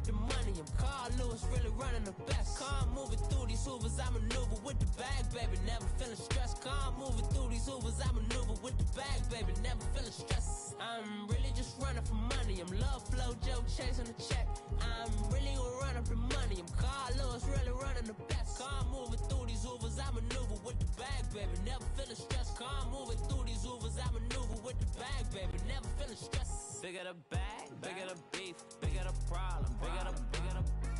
up the money. I'm Carl Lewis, really running the best. Car moving through these hoovers, I maneuver with the bag, baby. Never feeling stressed. Car moving through these hoovers, I maneuver with the bag, baby. Never feeling stressed. I'm really just running for money. I'm love flow, joke, chasing the check. I'm really gonna run up the money. I'm Carl Lewis, really running the best. Car moving through these hoovers, I maneuver with the bag, baby. Never feeling stressed. Car moving through these hoovers, I maneuver with the bag, baby. Never feeling stressed. Bigger the bag, bigger the beef, bigger the problem, bigger the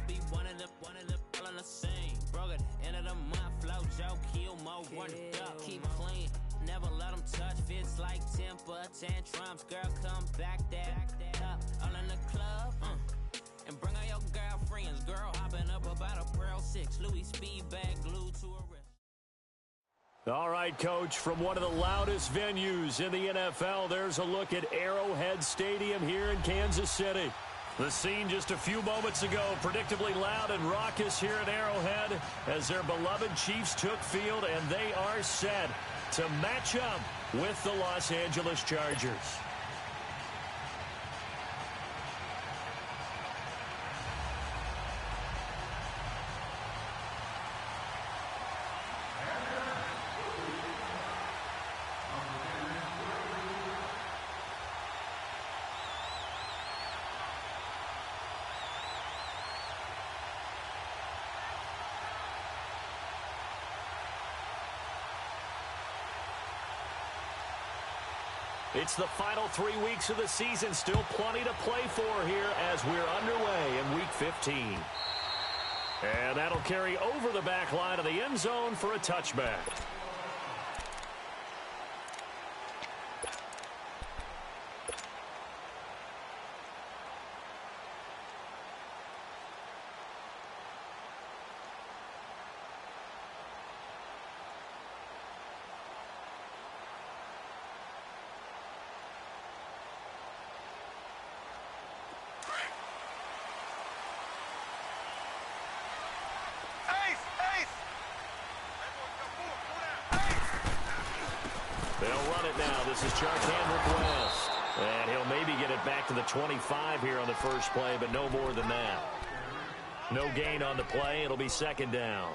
be one in the all in the same. Broke at the end of the month, flow, joke, kill, mo, run it up, keep clean. Never let them touch, fits like temper, tantrums. Girl, come back that up, all in the club, and bring all your girlfriends. Girl, hopping up about a Pearl 6, Louis speed bag glued to her wrist. All right, Coach, from one of the loudest venues in the NFL, there's a look at Arrowhead Stadium here in Kansas City. The scene just a few moments ago, predictably loud and raucous here at Arrowhead as their beloved Chiefs took field, and they are set to match up with the Los Angeles Chargers. It's the final 3 weeks of the season. Still plenty to play for here as we're underway in Week 15. And that'll carry over the back line of the end zone for a touchback. They'll run it now. This is Charkandrick West. And he'll maybe get it back to the 25 here on the first play, but no more than that. No gain on the play. It'll be second down.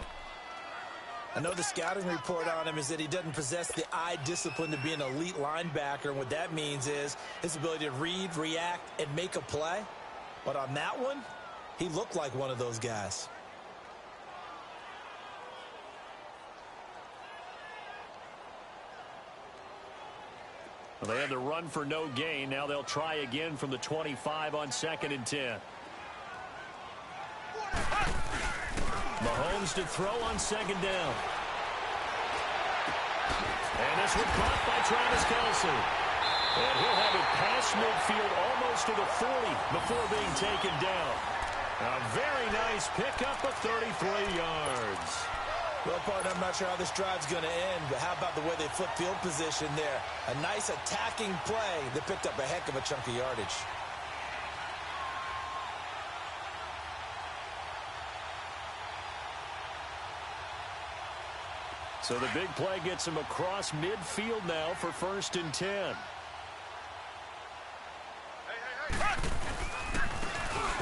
I know the scouting report on him is that he doesn't possess the eye discipline to be an elite linebacker. And what that means is his ability to read, react, and make a play. But on that one, he looked like one of those guys. Well, they had the run for no gain. Now they'll try again from the 25 on 2nd and 10. Mahomes to throw on 2nd down. And this one caught by Travis Kelce. And he'll have it past midfield almost to the 40 before being taken down. A very nice pickup of 33 yards. Well, partner, I'm not sure how this drive's going to end, but how about the way they flip field position there? A nice attacking play that picked up a heck of a chunk of yardage. So the big play gets him across midfield now for 1st and 10.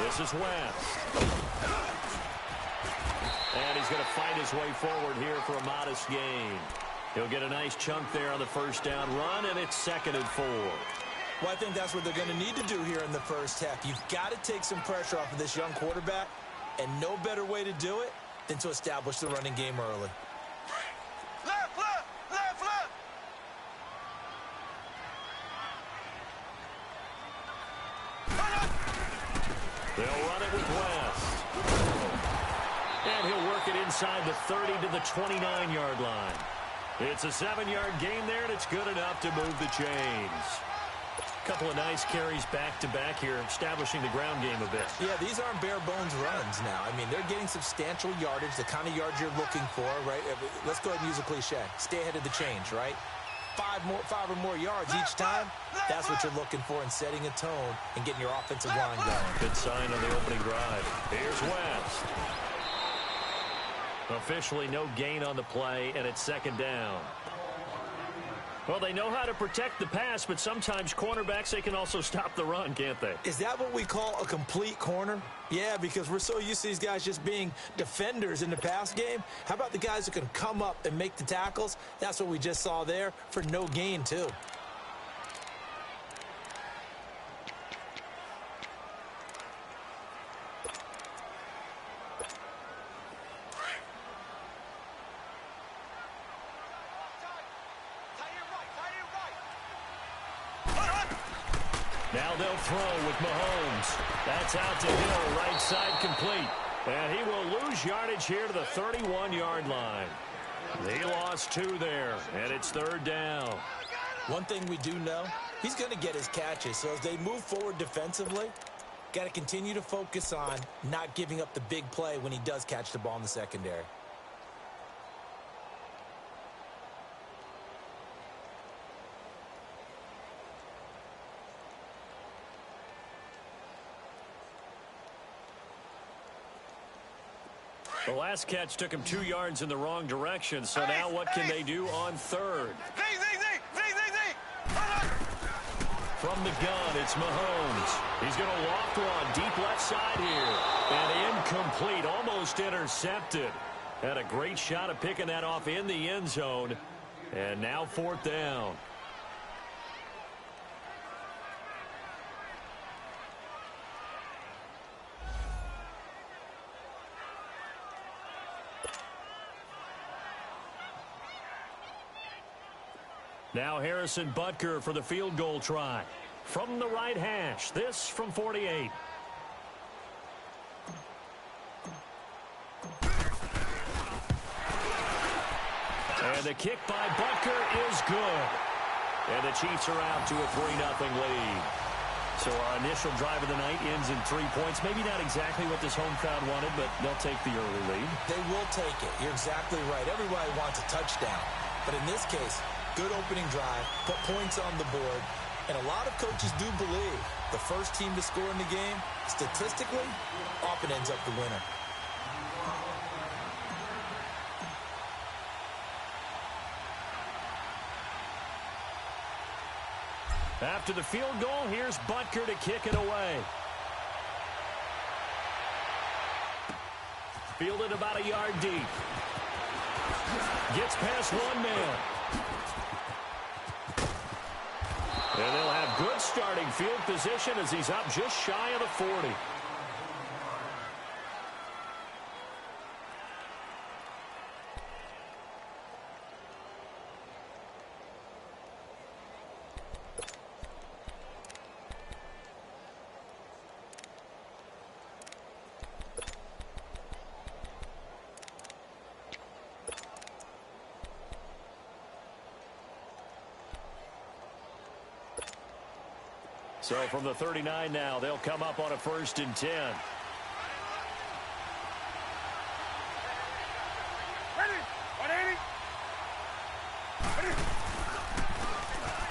This is West. And he's going to fight his way forward here for a modest gain. He'll get a nice chunk there on the first down run, and it's 2nd and 4. Well, I think that's what they're going to need to do here in the first half. You've got to take some pressure off of this young quarterback, and no better way to do it than to establish the running game early. Left, left, left, left. They'll run it with West. And he'll work it inside the 30 to the 29-yard line. It's a 7-yard gain there, and it's good enough to move the chains. A couple of nice carries back-to-back here, establishing the ground game a bit. Yeah, these aren't bare-bones runs now. I mean, they're getting substantial yardage, the kind of yards you're looking for, right? Let's go ahead and use a cliche. Stay ahead of the change, right? Five or more yards each time, that's what you're looking for in setting a tone and getting your offensive line going. Good sign on the opening drive. Here's West. Officially no gain on the play, and it's 2nd down. Well, they know how to protect the pass, but sometimes cornerbacks, they can also stop the run, can't they? Is that what we call a complete corner? Yeah, because we're so used to these guys just being defenders in the pass game. How about the guys who can come up and make the tackles? That's what we just saw there for no gain, too. Now they'll throw with Mahomes. That's out to Hill, right side complete. And he will lose yardage here to the 31-yard line. He lost 2 there, and it's 3rd down. One thing we do know, he's going to get his catches. So as they move forward defensively, got to continue to focus on not giving up the big play when he does catch the ball in the secondary. The last catch took him 2 yards in the wrong direction, so now what can they do on 3rd? From the gun, it's Mahomes. He's going to loft one deep left side here. And incomplete, almost intercepted. Had a great shot at picking that off in the end zone. And now 4th down. Now Harrison Butker for the field goal try. From the right hash, this from 48. And the kick by Butker is good. And the Chiefs are out to a 3-0 lead. So our initial drive of the night ends in 3 points. Maybe not exactly what this home crowd wanted, but they'll take the early lead. They will take it. You're exactly right. Everybody wants a touchdown. But in this case, good opening drive, put points on the board, and a lot of coaches do believe the first team to score in the game, statistically, often ends up the winner. After the field goal, here's Butker to kick it away. Fielded about a yard deep. Gets past 1 man. And they'll have good starting field position as he's up just shy of the 40. So from the 39 now, they'll come up on a 1st and 10.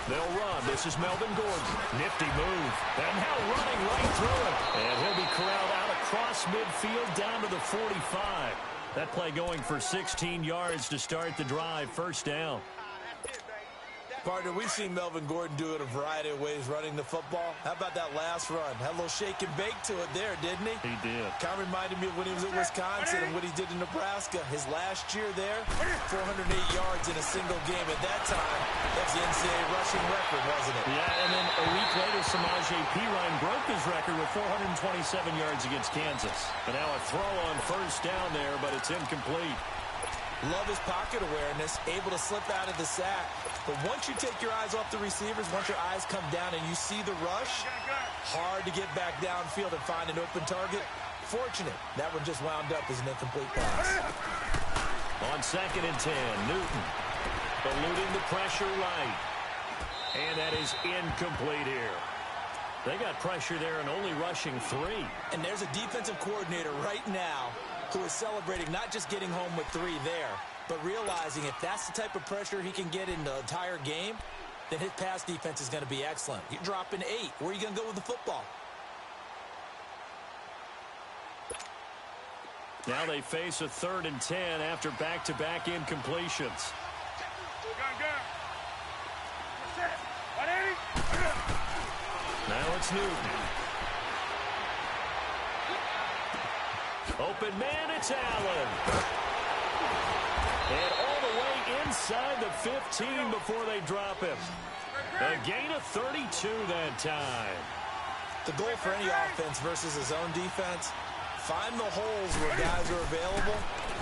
They'll run. This is Melvin Gordon. Nifty move. And now running right through it. And he'll be corralled out across midfield down to the 45. That play going for 16 yards to start the drive. 1st down. Partner, we've seen Melvin Gordon do it a variety of ways running the football. How about that last run? Had a little shake and bake to it there, didn't he? He did. Kind of reminded me of when he was at Wisconsin and what he did in Nebraska. His last year there, 408 yards in a single game. At that time, that's the NCAA rushing record, wasn't it? Yeah, and then a week later, Samaje Perine broke his record with 427 yards against Kansas. And now a throw on 1st down there, but it's incomplete. Love his pocket awareness, able to slip out of the sack. But once you take your eyes off the receivers, once your eyes come down and you see the rush, hard to get back downfield and find an open target. Fortunate, that one just wound up as an incomplete pass. On 2nd and 10, Newton eluding the pressure right. And that is incomplete here. They got pressure there and only rushing 3. And there's a defensive coordinator right now who is celebrating not just getting home with 3 there, but realizing if that's the type of pressure he can get in the entire game, then his pass defense is going to be excellent. You're dropping 8. Where are you going to go with the football? Now they face a 3rd and 10 after back-to-back incompletions. it's Newton. Open man, it's Allen. And all the way inside the 15 before they drop him. A gain of 32 that time. The goal for any offense versus a zone defense, find the holes where guys are available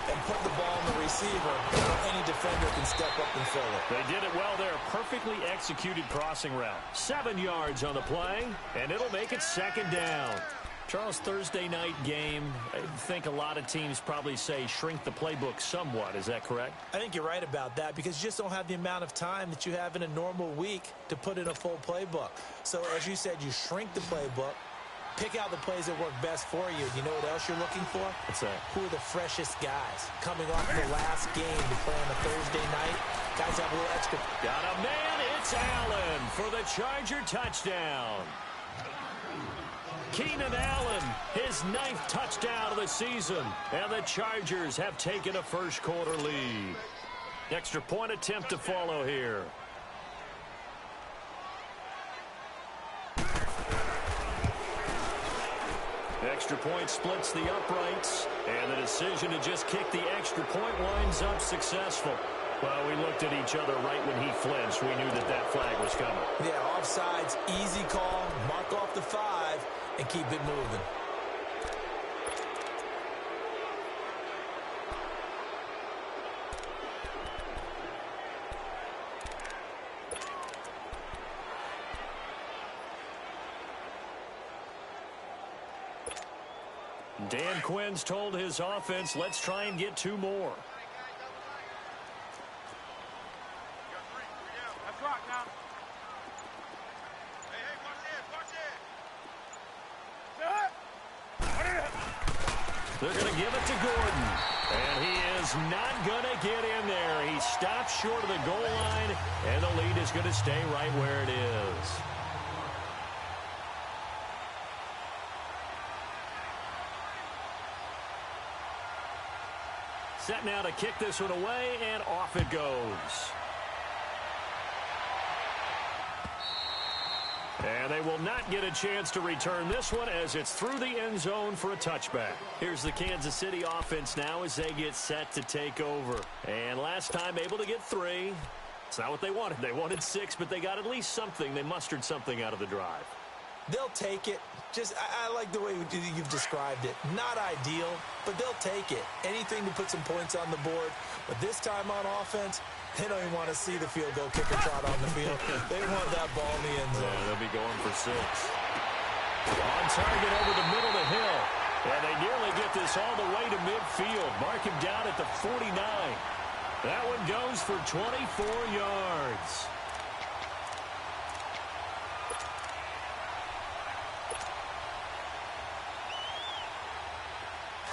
and put the ball in the receiver so any defender can step up and fill it. They did it well there. Perfectly executed crossing route. 7 yards on the play, and it'll make it second down. Charles, Thursday night game, I think a lot of teams probably say shrink the playbook somewhat. Is that correct? I think you're right about that because you just don't have the amount of time that you have in a normal week to put in a full playbook. So, as you said, you shrink the playbook, pick out the plays that work best for you. You know what else you're looking for? What's that? Who are the freshest guys coming off the last game to play on a Thursday night? Guys have a little extra. Got a man. It's Allen for the Charger touchdown. Keenan Allen, his 9th touchdown of the season, and the Chargers have taken a first-quarter lead. Extra point attempt to follow here. Extra point splits the uprights, and the decision to just kick the extra point winds up successful. Well, we looked at each other right when he flinched. We knew that that flag was coming. Yeah, offsides, easy call, mark off the 5, and keep it moving. Dan Quinn's told his offense, let's try and get 2 more. They're going to give it to Gordon. And he is not going to get in there. He stops short of the goal line, and the lead is going to stay right where it is. Set now to kick this one away, and off it goes. And they will not get a chance to return this one as it's through the end zone for a touchback. Here's the Kansas City offense now as they get set to take over. And last time able to get 3. It's not what they wanted. They wanted 6, but they got at least something. They mustered something out of the drive. They'll take it. I like the way you've described it. Not ideal, but they'll take it. Anything to put some points on the board. But this time on offense, they don't even want to see the field goal kicker trot on the field. They want that ball in the end zone. Yeah, they'll be going for 6. On target over the middle of the hill. And they nearly get this all the way to midfield. Mark him down at the 49. That one goes for 24 yards.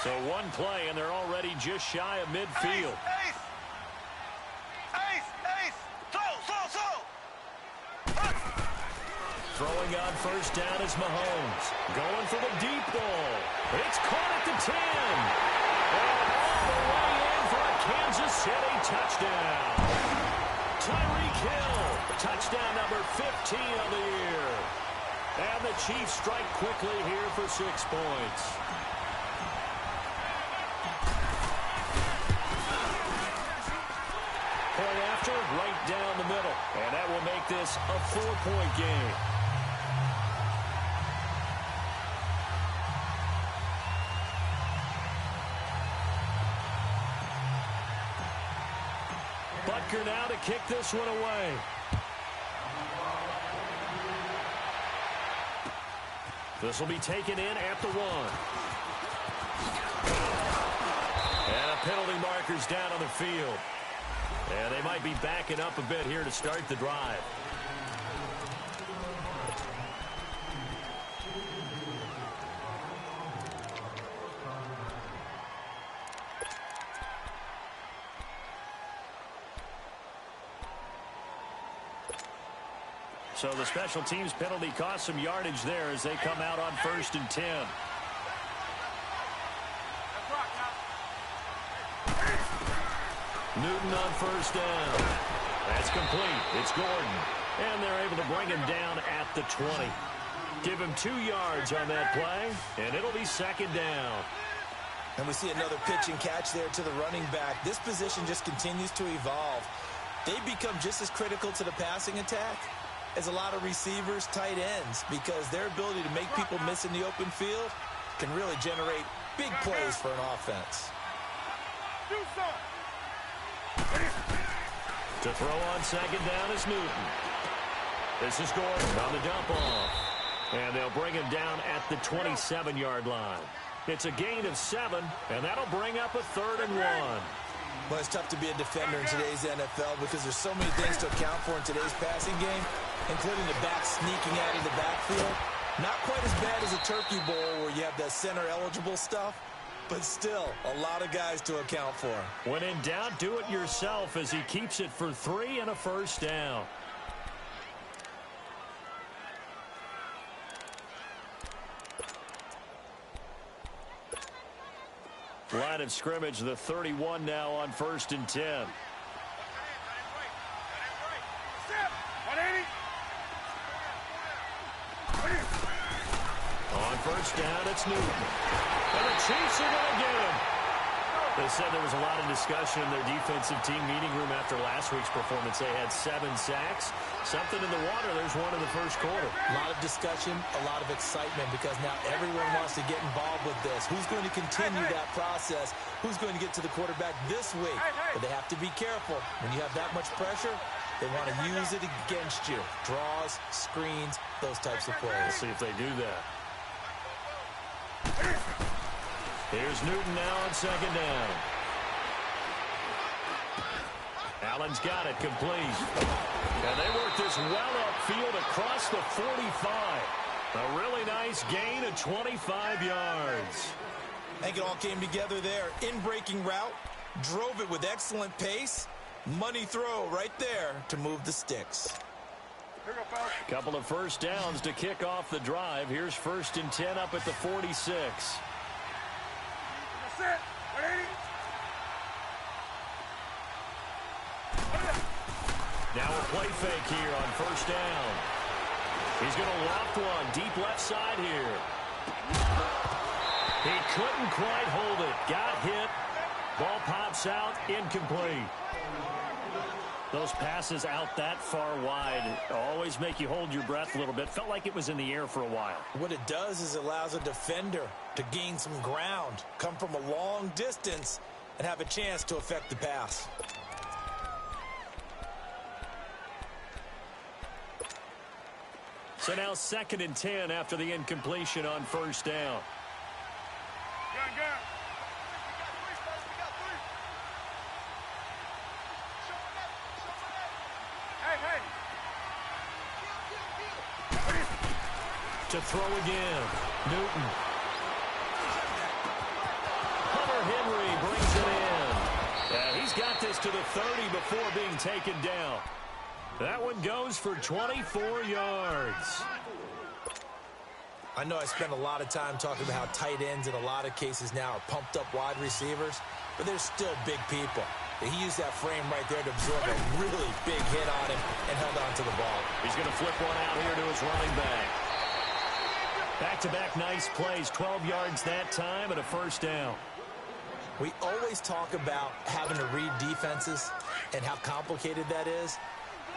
So one play, and they're already just shy of midfield. Throwing on first down is Mahomes. Going for the deep ball. It's caught at the 10. And all the way in for a Kansas City touchdown. Tyreek Hill, touchdown number 15 of the year. And the Chiefs strike quickly here for 6 points. Point after, right down the middle. And that will make this a 4-point game. Butker now to kick this one away. This will be taken in at the 1. And a penalty marker's down on the field. And they might be backing up a bit here to start the drive. So the special teams penalty cost some yardage there as they come out on 1st and 10. Newton on first down. That's complete. It's Gordon. And they're able to bring him down at the 20. Give him 2 yards on that play, and it'll be second down. And we see another pitch and catch there to the running back. This position just continues to evolve. They become just as critical to the passing attack as a lot of receivers, tight ends, because their ability to make people miss in the open field can really generate big plays for an offense. To throw on second down is Newton. This is Gordon on the dump off. And they'll bring him down at the 27-yard line. It's a gain of 7, and that'll bring up a 3rd and 1. Well, it's tough to be a defender in today's NFL because there's so many things to account for in today's passing game, including the back sneaking out of the backfield. Not quite as bad as a turkey bowl where you have that center-eligible stuff, but still a lot of guys to account for. When in doubt, do it yourself as he keeps it for 3 and a first down. Line of scrimmage, the 31 now on 1st and 10. On first down, it's Newton. And the Chiefs are going to get him. They said there was a lot of discussion in their defensive team meeting room after last week's performance. They had 7 sacks. Something in the water. There's one in the first quarter. A lot of discussion, a lot of excitement because now everyone wants to get involved with this. Who's going to continue that process? Who's going to get to the quarterback this week? But they have to be careful. When you have that much pressure, they want to use it against you. Draws, screens, those types of plays. We'll see if they do that. Here's Newton now on second down. Allen's got it complete. And they work this well upfield across the 45. A really nice gain of 25 yards. I think it all came together there. In-breaking route, drove it with excellent pace. Money throw right there to move the sticks. Couple of first downs to kick off the drive. Here's 1st and 10 up at the 46. Now a play fake here on first down. He's going to loft one deep left side here. He couldn't quite hold it. Got hit. Ball pops out. Incomplete. Those passes out that far wide always make you hold your breath a little bit. Felt like it was in the air for a while. What it does is it allows a defender to gain some ground, come from a long distance, and have a chance to affect the pass. So now 2nd and 10 after the incompletion on first down. To throw again, Newton. Hunter Henry brings it in. Yeah, he's got this to the 30 before being taken down. That one goes for 24 yards. I know I spent a lot of time talking about how tight ends in a lot of cases now are pumped up wide receivers, but they're still big people. He used that frame right there to absorb a really big hit on him and held on to the ball. He's going to flip one out here to his running back. Back-to-back nice plays, 12 yards that time and a first down. We always talk about having to read defenses and how complicated that is.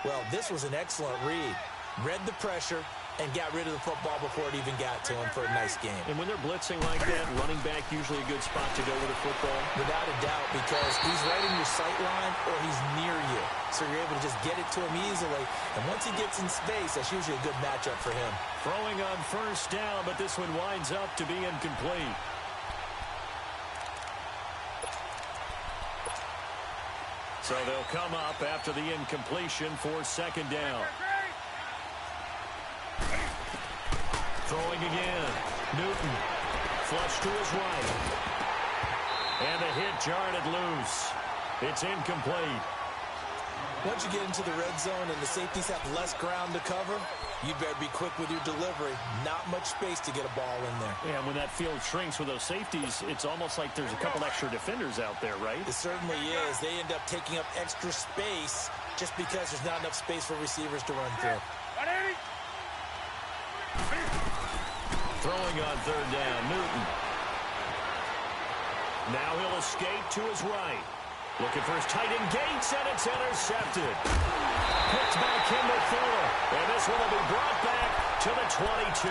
Well, this was an excellent read. Read the pressure and got rid of the football before it even got to him for a nice game. And when they're blitzing like that, running back usually a good spot to go with a football. Without a doubt, because he's right in your sight line or he's near you. So you're able to just get it to him easily. And once he gets in space, that's usually a good matchup for him. Throwing on first down, but this one winds up to be incomplete. So they'll come up after the incompletion for second down. Throwing again. Newton. Flush to his right. And the hit jarred it loose. It's incomplete. Once you get into the red zone and the safeties have less ground to cover, you better be quick with your delivery. Not much space to get a ball in there. Yeah, when that field shrinks with those safeties, it's almost like there's a couple extra defenders out there, right? It certainly is. They end up taking up extra space just because there's not enough space for receivers to run through. Throwing on third down, Newton. Now he'll escape to his right. Looking for his tight end Gates, and it's intercepted. Picked by Kimball Fuller. And this one will be brought back to the 22.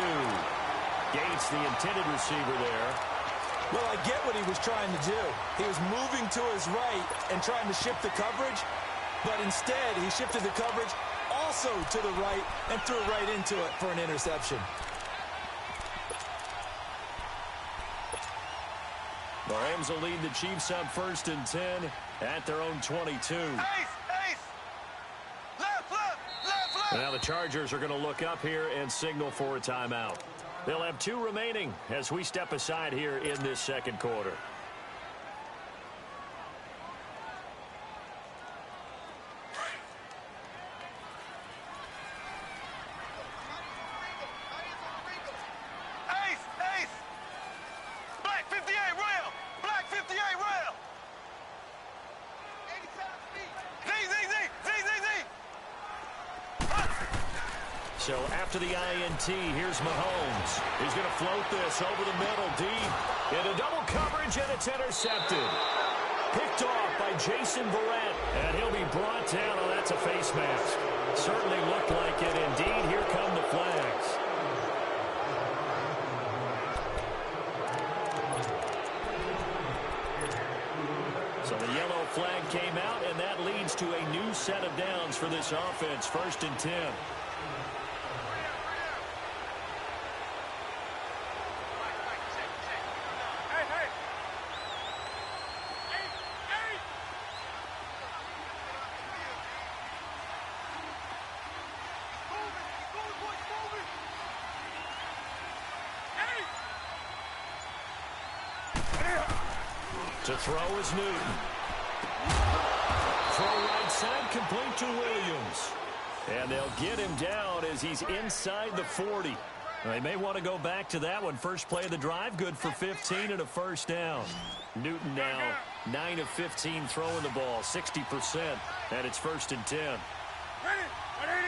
Gates, the intended receiver there. Well, I get what he was trying to do. He was moving to his right and trying to shift the coverage, but instead he shifted the coverage also to the right and threw right into it for an interception. Rams will lead the Chiefs up 1st and 10 at their own 22. Ace, ace. Left, left, left, left. Now the Chargers are going to look up here and signal for a timeout. They'll have 2 remaining as we step aside here in this second quarter. Ace, ace. Black 58 rail. Black 58 rail. 87 feet. Z, Z, Z, Z, Z, Z. So after the INT, here's Mahomes. He's going to float this over the middle deep. Into double coverage, and it's intercepted. Picked off by Jason Verrett, and he'll be brought down. Oh, that's a face mask. Certainly looked like it. Indeed, here come the flags. So the yellow flag came out, and that leads to a new set of downs for this offense. 1st and 10. To throw is Newton. Throw right side, complete to Williams. And they'll get him down as he's inside the 40. They may want to go back to that one. First play of the drive, good for 15 and a first down. Newton now 9 of 15 throwing the ball, 60%. And it's 1st and 10. Ready, ready.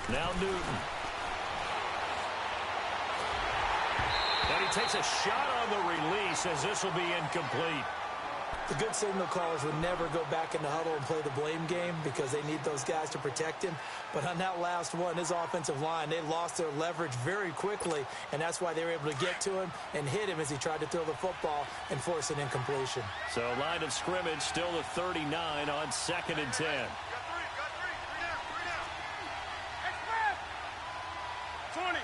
Now Newton. And he takes a shot on the release as this will be incomplete. The good signal callers would never go back in the huddle and play the blame game because they need those guys to protect him. But on that last one, his offensive line, they lost their leverage very quickly, and that's why they were able to get to him and hit him as he tried to throw the football and force an incompletion. So line of scrimmage still the 39 on 2nd and 10. Got three down. Express. 20.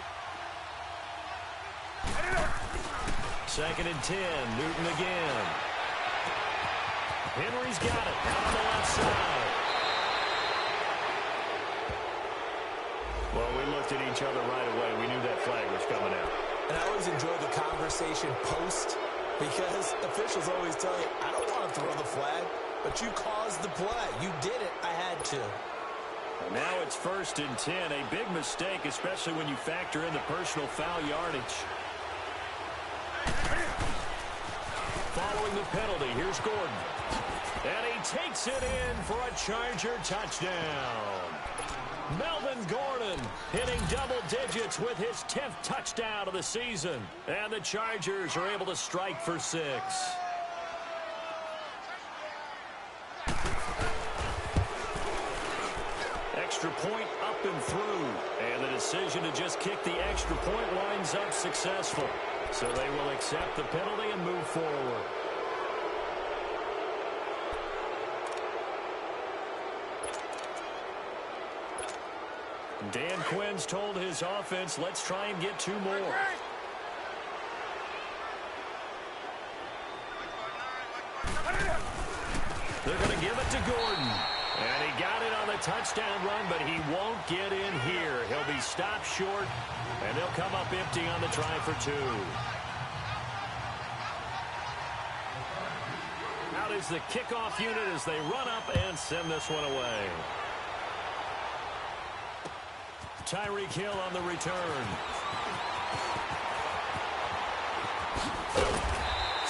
2nd and 10, Newton again. Henry's got it out on the left side. Well, we looked at each other right away. We knew that flag was coming out. And I always enjoy the conversation post because officials always tell you, I don't want to throw the flag, but you caused the play. You did it. I had to. Now it's 1st and 10. A big mistake, especially when you factor in the personal foul yardage. Following the penalty, here's Gordon. And he takes it in for a Charger touchdown. Melvin Gordon hitting double digits with his 10th touchdown of the season. And the Chargers are able to strike for 6. Extra point up and through. And the decision to just kick the extra point winds up successful. So they will accept the penalty and move forward. Dan Quinn's told his offense, let's try and get 2 more. They're going to give it to Gordon. And he got it on the touchdown run, but he won't get in here. He'll be stopped short, and they'll come up empty on the try for 2. Out is the kickoff unit as they run up and send this one away. Tyreek Hill on the return.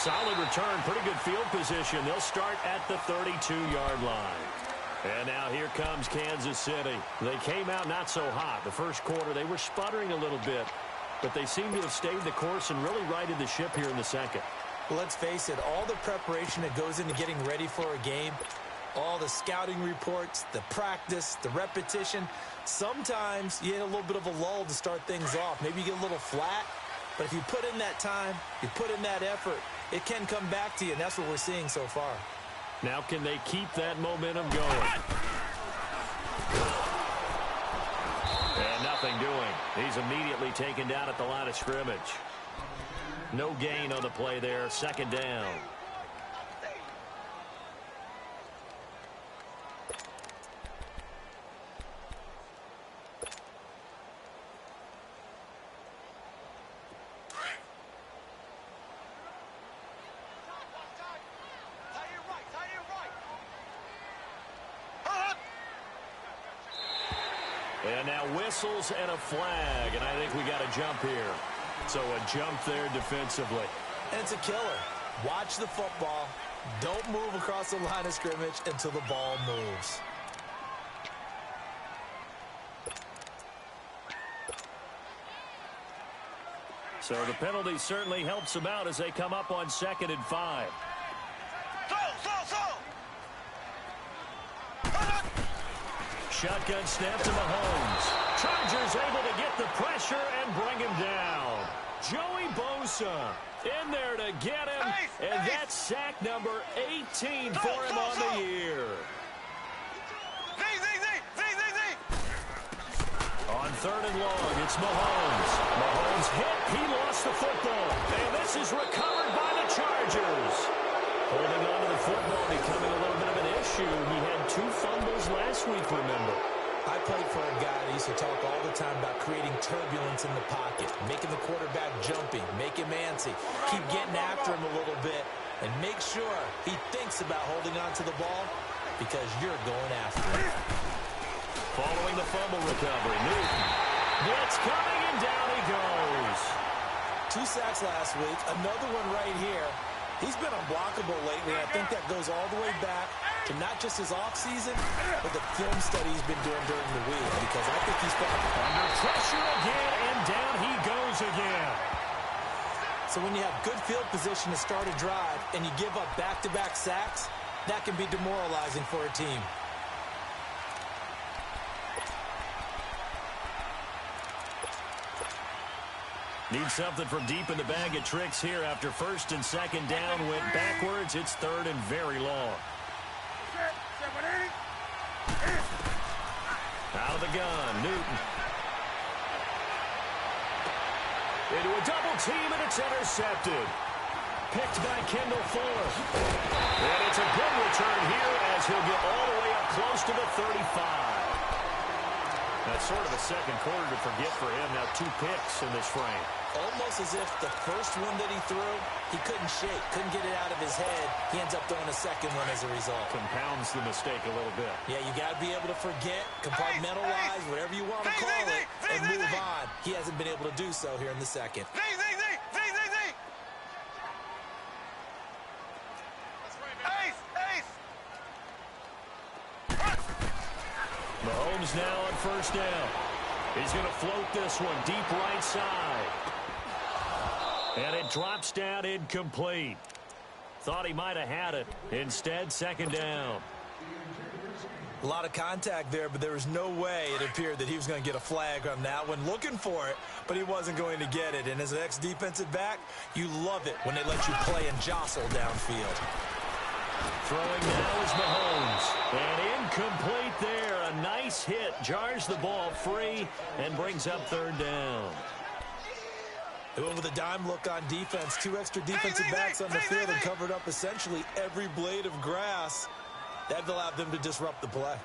solid return, pretty good field position. They'll start at the 32-yard line. And now here comes Kansas City. They came out not so hot. The first quarter, they were sputtering a little bit, but they seem to have stayed the course and really righted the ship here in the second. Well, let's face it, all the preparation that goes into getting ready for a game, all the scouting reports, the practice, the repetition, sometimes you get a little bit of a lull to start things off. Maybe you get a little flat, but if you put in that time, you put in that effort, it can come back to you, and that's what we're seeing so far. Now can they keep that momentum going? And nothing doing. He's immediately taken down at the line of scrimmage. No gain on the play there. Second down. And now whistles and a flag, and I think we got a jump here. So a jump there defensively. And it's a killer. Watch the football. Don't move across the line of scrimmage until the ball moves. So the penalty certainly helps them out as they come up on 2nd and 5. Shotgun snap to Mahomes. Chargers able to get the pressure and bring him down. Joey Bosa in there to get him, and that's sack number 18 for him on the year. On 3rd and long, it's Mahomes. Mahomes hit, he lost the football, and this is recovered by the Chargers. Holding on to the football becoming a little bit of an issue. He had 2 fumbles last week, remember. I played for a guy that used to talk all the time about creating turbulence in the pocket, making the quarterback jumpy, make him antsy, keep getting after him a little bit, and make sure he thinks about holding on to the ball because you're going after him. Following the fumble recovery, Newton. Blitz coming, and down he goes. 2 sacks last week, another one right here. He's been unblockable lately, and I think that goes all the way back to not just his offseason, but the film study he's been doing during the week, because I think he's got under pressure again, and down he goes again. So when you have good field position to start a drive and you give up back-to-back sacks, that can be demoralizing for a team. Need something from deep in the bag of tricks here after 1st and 2nd down went backwards. It's 3rd and very long. Out of the gun, Newton. Into a double team, and it's intercepted. Picked by Kendall Fuller. And it's a good return here as he'll get all the way up close to the 35. That's sort of a second quarter to forget for him. Now 2 picks in this frame. Almost as if the first one that he threw, he couldn't shake, couldn't get it out of his head. He ends up throwing a second one as a result. Compounds the mistake a little bit. Yeah, you got to be able to forget, compartmentalize, whatever you want to call it, and move on. He hasn't been able to do so here in the second. Mahomes now on 1st down. He's going to float this one deep right side. And it drops down incomplete. Thought he might have had it. Instead, 2nd down. A lot of contact there, but there was no way it appeared that he was going to get a flag on that one. Looking for it, but he wasn't going to get it. And as an ex-defensive back, you love it when they let you play and jostle downfield. Throwing now is Mahomes. And incomplete there. A nice hit. Jars the ball free and brings up 3rd down. They went with a dime look on defense. 2 extra defensive backs on the field and covered up essentially every blade of grass. That allowed them to disrupt the play.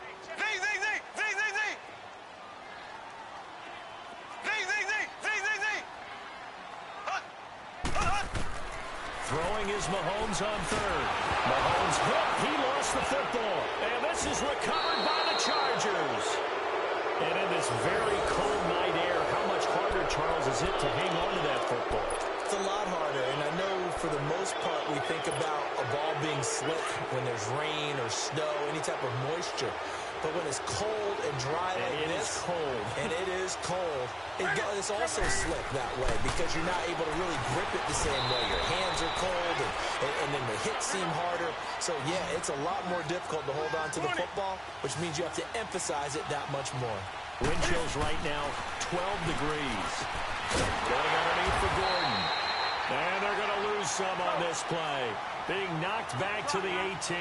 Throwing is Mahomes on 3rd. Mahomes hit. He lost the football. And this is recovered by the Chargers. And in this very cold night air, how much harder, Charles, is it to hang on to that football? It's a lot harder, and I know for the most part we think about a ball being slick when there's rain or snow, any type of moisture. But when it's cold and dry like this, and it is cold, it's also slick that way because you're not able to really grip it the same way. Your hands are cold, and then the hits seem harder. So, yeah, it's a lot more difficult to hold on to the football, which means you have to emphasize it that much more. Wind chills right now, 12 degrees. Going underneath for Gordon. And they're going to lose some on this play. Being knocked back to the 18.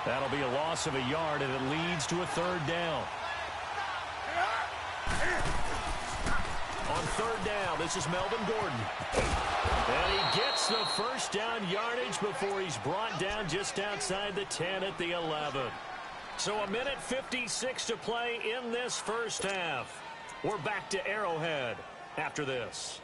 That'll be a loss of a yard, and it leads to a third down. On third down, this is Melvin Gordon. And he gets the first down yardage before he's brought down just outside the 10 at the 11. So a minute 56 to play in this first half. We're back to Arrowhead after this.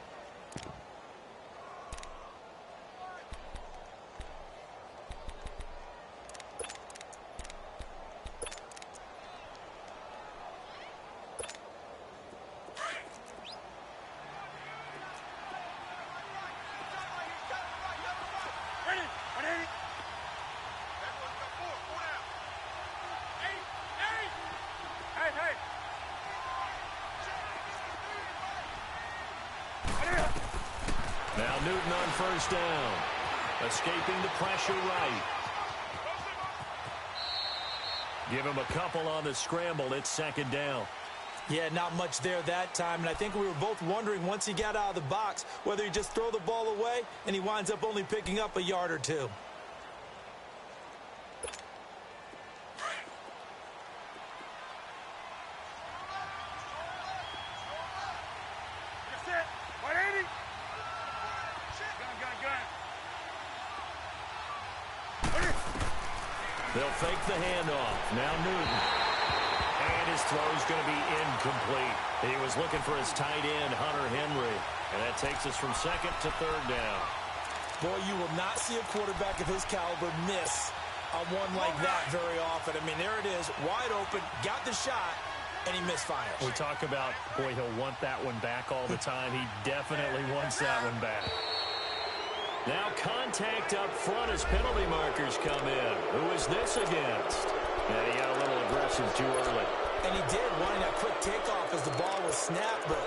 Now Newton on first down. Escaping the pressure right. Give him a couple on the scramble. It's second down. Yeah, not much there that time. And I think we were both wondering once he got out of the box whether he just throw the ball away and he winds up only picking up a yard or two. They'll fake the handoff. Now Newton. And his throw's going to be incomplete. He was looking for his tight end, Hunter Henry. And that takes us from second to third down. Boy, you will not see a quarterback of his caliber miss on one like that very often. I mean, there it is, wide open, got the shot, and he misfires. We talk about, boy, he'll want that one back all the time. He definitely wants that one back. Now contact up front as penalty markers come in. Who is this against? Yeah, he got a little aggressive too early. And he did, wanting that quick takeoff as the ball was snapped, but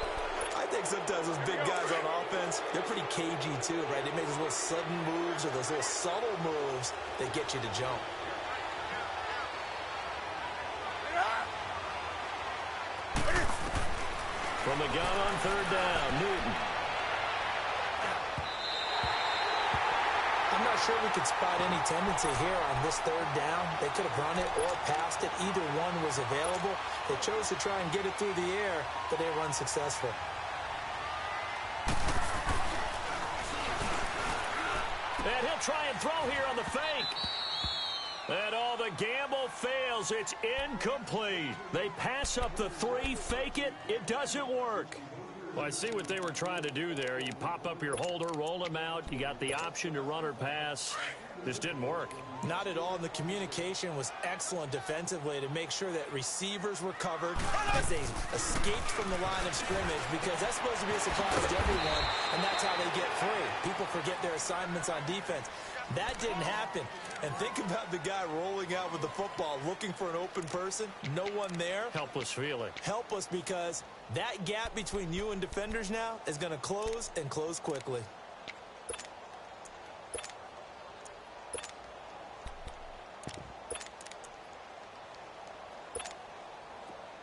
I think sometimes those big guys on offense, they're pretty cagey too, right? They make those little sudden moves or those little subtle moves that get you to jump. From the gun on third down, Newton. I'm not sure we could spot any tendency here on this third down. They could have run it or passed it. Either one was available. They chose to try and get it through the air, but they were unsuccessful. And he'll try and throw here on the fake. And all the gamble fails. It's incomplete. They pass up the three, fake it. It doesn't work. Well, I see what they were trying to do there. You pop up your holder, roll him out. You got the option to run or pass. This didn't work. Not at all. And the communication was excellent defensively to make sure that receivers were covered as they escaped from the line of scrimmage, because that's supposed to be a surprise to everyone, and that's how they get free. People forget their assignments on defense. That didn't happen. And think about the guy rolling out with the football, looking for an open person. No one there. Helpless feeling. Helpless, because that gap between you and defenders now is going to close and close quickly.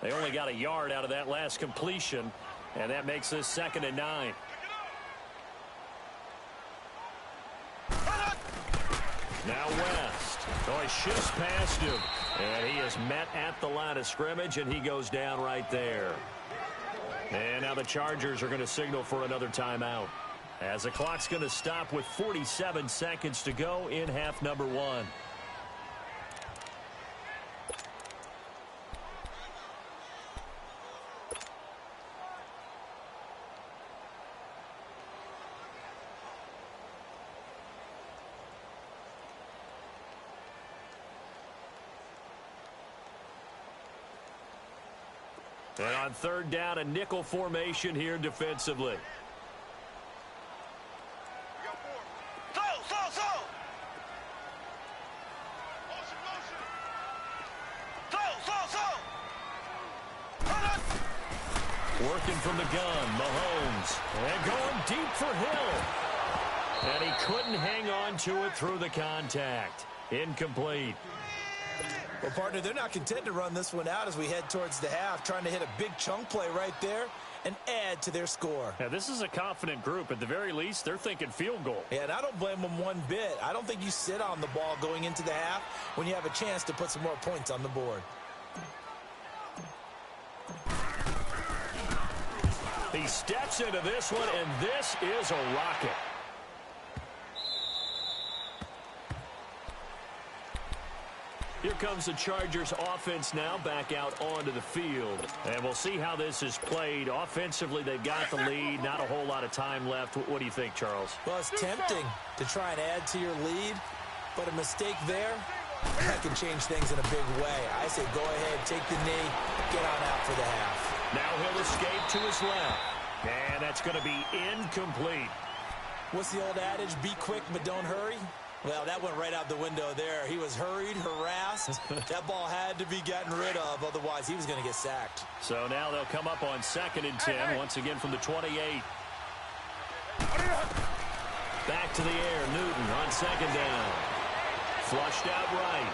They only got a yard out of that last completion, and that makes this 2nd and 9. Now West. Oh, he shifts past him. And he is met at the line of scrimmage, and he goes down right there. And now the Chargers are going to signal for another timeout, as the clock's going to stop with 47 seconds to go in half number 1. And on third down, a nickel formation here defensively. Working from the gun, Mahomes. And going deep for Hill. And he couldn't hang on to it through the contact. Incomplete. Well, partner, they're not content to run this one out as we head towards the half, trying to hit a big chunk play right there and add to their score. Yeah, this is a confident group. At the very least, they're thinking field goal. Yeah, and I don't blame them one bit. I don't think you sit on the ball going into the half when you have a chance to put some more points on the board. He steps into this one, and this is a rocket. Here comes the Chargers offense now back out onto the field. And we'll see how this is played. Offensively, they've got the lead. Not a whole lot of time left. What do you think, Charles? Well, it's tempting to try and add to your lead, but a mistake there, that can change things in a big way. I say go ahead, take the knee, get on out for the half. Now he'll escape to his left. And that's going to be incomplete. What's the old adage? Be quick, but don't hurry. Well, that went right out the window there. He was hurried, harassed. That ball had to be gotten rid of, otherwise he was going to get sacked. So now they'll come up on 2nd and 10, once again from the 28. Back to the air, Newton on 2nd down. Flushed out right.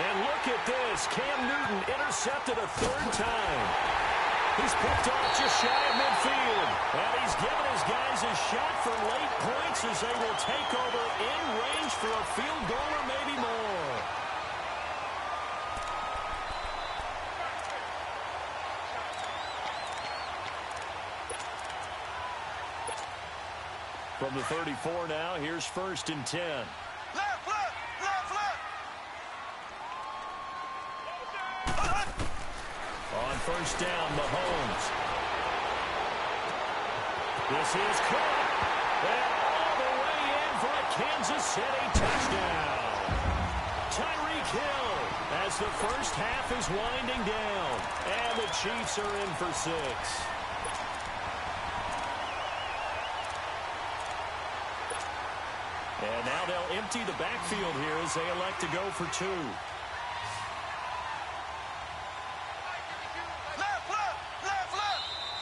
And look at this. Cam Newton intercepted a 3rd time. He's picked off just shy of midfield. And he's given his guys a shot for late points as they will take over in range for a field goal or maybe more. From the 34 now, here's 1st and 10. Left, left, left, left. On 1st down, Mahomes. This is caught. And all the way in for a Kansas City touchdown. Tyreek Hill as the first half is winding down. And the Chiefs are in for 6. And now they'll empty the backfield here as they elect to go for 2.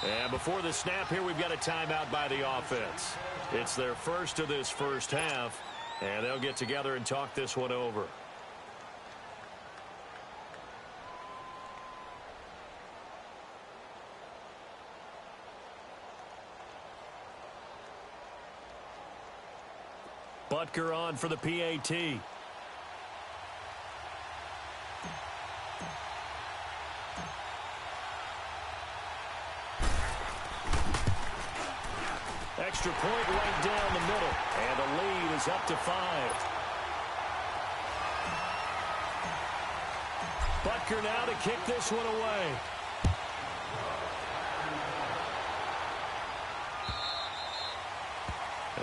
And before the snap here, we've got a timeout by the offense. It's their first of this first half, and they'll get together and talk this one over. Butker on for the PAT. Extra point right down the middle. And the lead is up to 5. Butker now to kick this one away.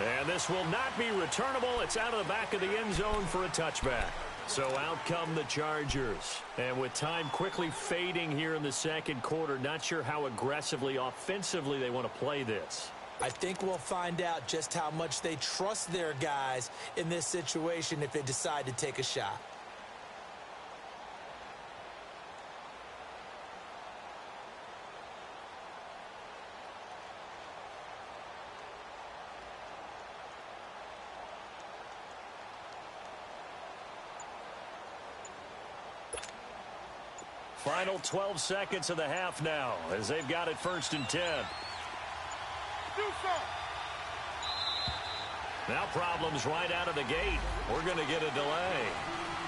And this will not be returnable. It's out of the back of the end zone for a touchback. So out come the Chargers. And with time quickly fading here in the 2nd quarter, not sure how aggressively, offensively they want to play this. I think we'll find out just how much they trust their guys in this situation if they decide to take a shot. Final 12 seconds of the half now as they've got it 1st and 10. Now problems right out of the gate. We're going to get a delay.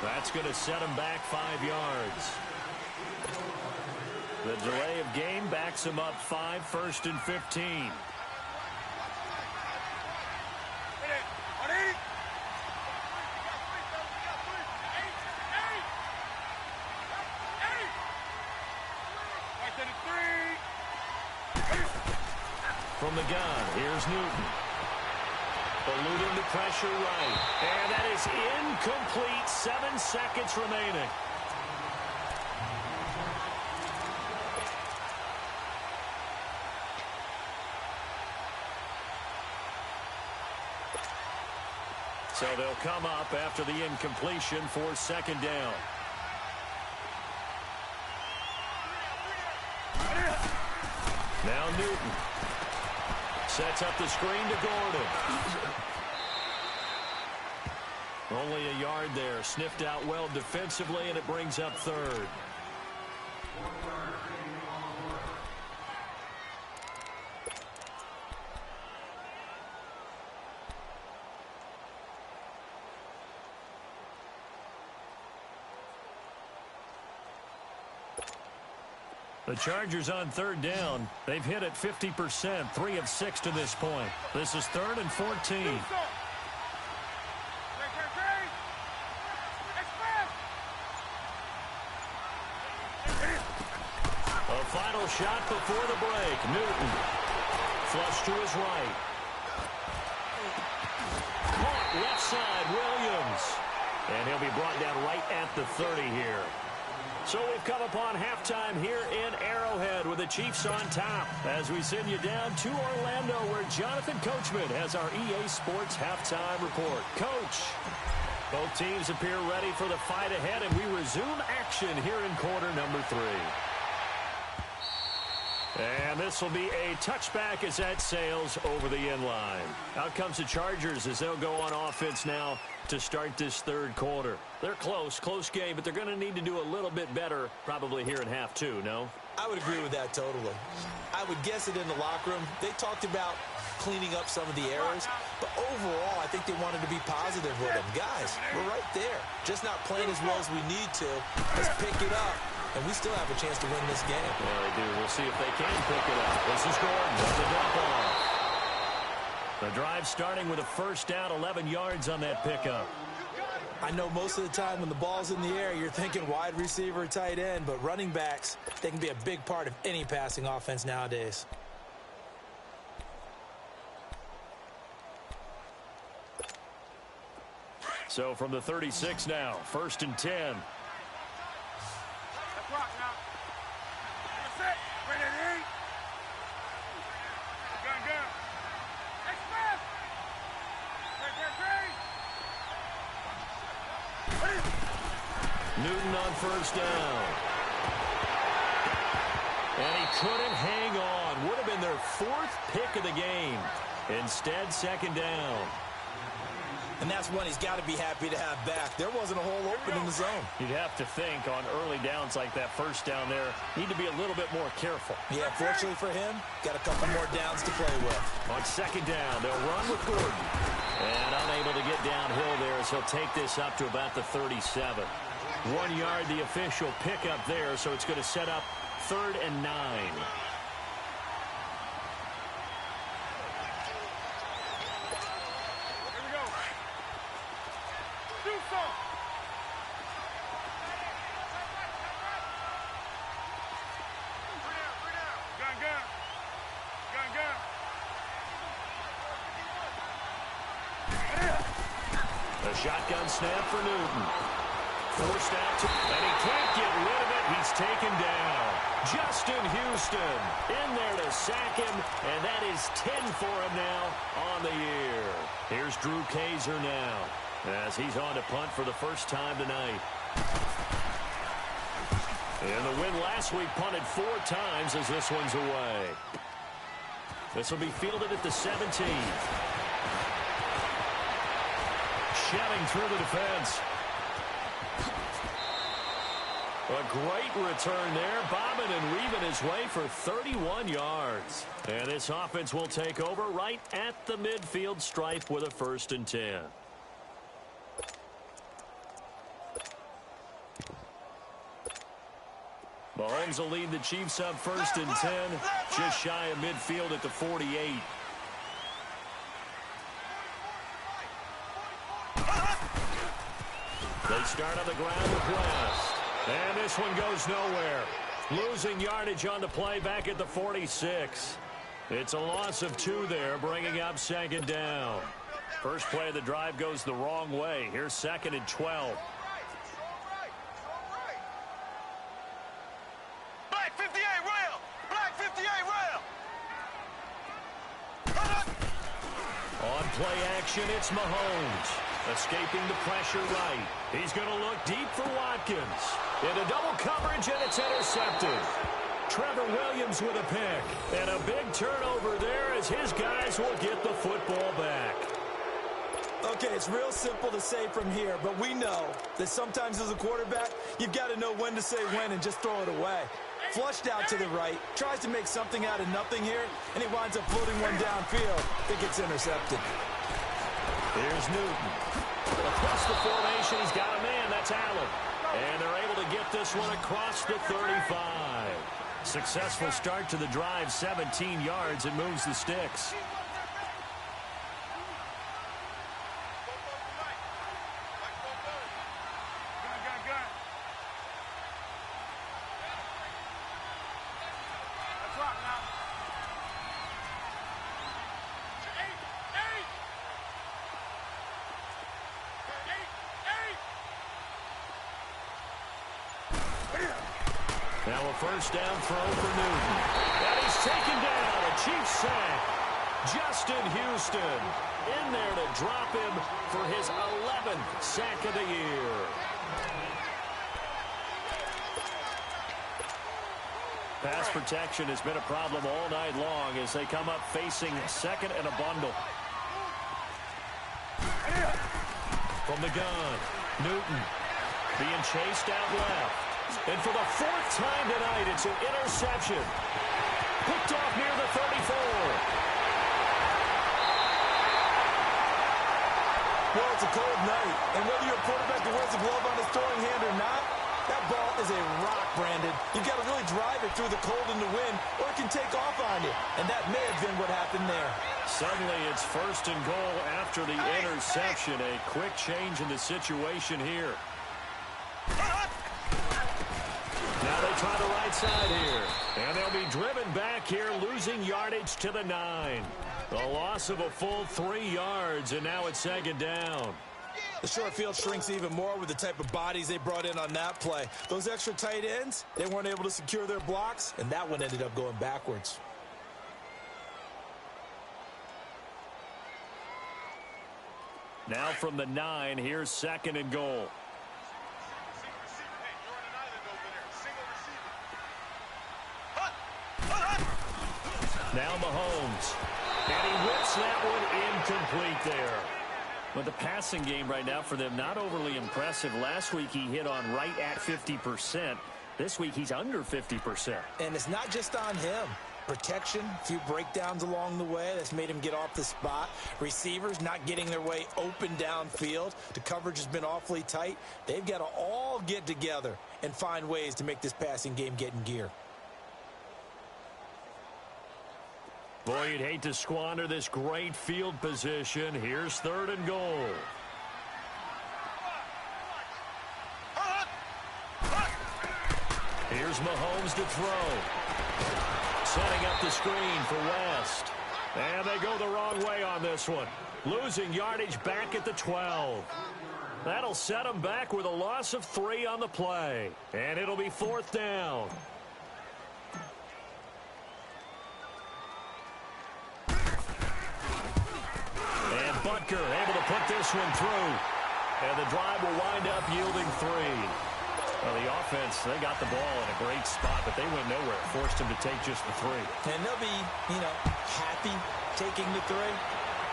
That's going to set them back 5 yards. The delay of game backs them up 5, 1st and 15. From the gun, here's Newton. Eluding the pressure right. And that is incomplete. 7 seconds remaining. So they'll come up after the incompletion for 2nd down. Now Newton sets up the screen to Gordon. Only a yard there. Sniffed out well defensively, and it brings up third. The Chargers on third down. They've hit it 50%, 3 of 6 to this point. This is 3rd and 14. A final shot before the break. Newton. Flush to his right. Caught left side, Williams. And he'll be brought down right at the 30 here. So we've come upon halftime here in Arrowhead with the Chiefs on top as we send you down to Orlando where Jonathan Coachman has our EA Sports halftime report. Coach, both teams appear ready for the fight ahead, and we resume action here in quarter number 3. And this will be a touchback as that sails over the end line. Out comes the Chargers as they'll go on offense now to start this third quarter. They're close game, but they're going to need to do a little bit better probably here in half 2, no? I would agree with that totally. I would guess it in the locker room. They talked about cleaning up some of the errors, but overall, I think they wanted to be positive with them. Guys, we're right there. Just not playing as well as we need to. Let's pick it up, and we still have a chance to win this game. Yeah, they do. We'll see if they can pick it up. This is Gordon on the dump off. The drive starting with a first down, 11 yards on that pickup. I know most of the time when the ball's in the air, you're thinking wide receiver, tight end, but running backs, they can be a big part of any passing offense nowadays. So from the 36 now, 1st and 10. Let's rock now. That's it. Ready to eat. Gun. Express. Great. Newton on first down. And he couldn't hang on. Would have been their 4th pick of the game. Instead, 2nd down. And that's one he's got to be happy to have back. There wasn't a hole open in the zone. You'd have to think on early downs like that first down there, need to be a little bit more careful. Yeah, fortunately for him, got a couple more downs to play with. On 2nd down, they'll run with Gordon. And unable to get downhill there as he'll take this up to about the 37. 1 yard, the official pickup there, so it's going to set up 3rd and 9. Shotgun snap for Newton. Forced out to, and he can't get rid of it. He's taken down. Justin Houston in there to sack him, and that is 10 for him now on the year. Here's Drew Kaiser now as he's on to punt for the first time tonight. And the win last week, punted 4 times as this one's away. This will be fielded at the 17. Shelling through the defense. A great return there. Bobbing and weaving his way for 31 yards. And this offense will take over right at the midfield stripe with a 1st and 10. Mahomes will lead the Chiefs up 1st and 10. Just shy of midfield at the 48. They start on the ground with West. And this one goes nowhere. Losing yardage on the play back at the 46. It's a loss of 2 there, bringing up 2nd down. First play of the drive goes the wrong way. Here's 2nd and 12. Black 58 rail. Black 58 rail. On play action, it's Mahomes. Escaping the pressure right. He's going to look deep for Watkins. Into double coverage, and it's intercepted. Trevor Williams with a pick. And a big turnover there as his guys will get the football back. Okay, it's real simple to say from here, but we know that sometimes as a quarterback, you've got to know when to say when and just throw it away. Flushed out to the right, tries to make something out of nothing here, and he winds up floating one downfield that gets intercepted. Here's Newton. Across the formation, he's got a man. That's Allen. And they're able to get this one across the 35. Successful start to the drive, 17 yards. It moves the sticks. Now a first down throw for Newton. And he's taken down. A Chiefs sack. Justin Houston in there to drop him for his 11th sack of the year. Pass protection has been a problem all night long as they come up facing second and a bundle. From the gun, Newton being chased out left. And for the fourth time tonight, it's an interception. Picked off near the 34. Well, it's a cold night, and whether you're a quarterback that wears a glove on his throwing hand or not, that ball is a rock, Brandon. You've got to really drive it through the cold and the wind, or it can take off on you. And that may have been what happened there. Suddenly, it's first and goal after the interception. A quick change in the situation here. Now they try the right side here. And they'll be driven back here, losing yardage to the 9. A loss of a full 3 yards, and now it's second down. The short field shrinks even more with the type of bodies they brought in on that play. Those extra tight ends, they weren't able to secure their blocks, and that one ended up going backwards. Now from the 9, here's second and goal. Now Mahomes. And he whips that one incomplete there. But the passing game right now for them, not overly impressive. Last week he hit on right at 50%. This week he's under 50%. And it's not just on him. Protection, a few breakdowns along the way. That's made him get off the spot. Receivers not getting their way open downfield. The coverage has been awfully tight. They've got to all get together and find ways to make this passing game get in gear. Boy, you'd hate to squander this great field position. Here's third and goal. Here's Mahomes to throw. Setting up the screen for West. And they go the wrong way on this one. Losing yardage back at the 12. That'll set them back with a loss of 3 on the play. And it'll be fourth down. And Butker able to put this one through. And the drive will wind up yielding 3. Well, the offense, they got the ball in a great spot, but they went nowhere. Forced him to take just the 3. And they'll be, happy taking the 3.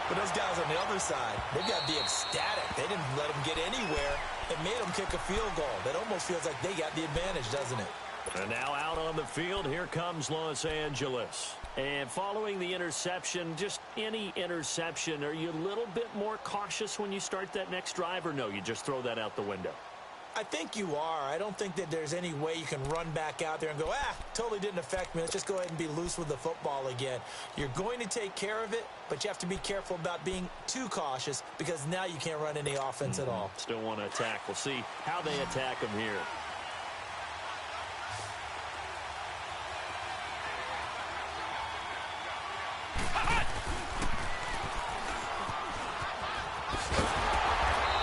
But those guys on the other side, they've got to be ecstatic. They didn't let them get anywhere. It made them kick a field goal. That almost feels like they got the advantage, doesn't it? And now out on the field, here comes Los Angeles. And following the interception, just any interception, are you a little bit more cautious when you start that next drive, or no, you just throw that out the window? I think you are. I don't think that there's any way you can run back out there and go, totally didn't affect me. Let's just go ahead and be loose with the football again. You're going to take care of it, but you have to be careful about being too cautious because now you can't run any offense at all. Still want to attack. We'll see how they attack them here.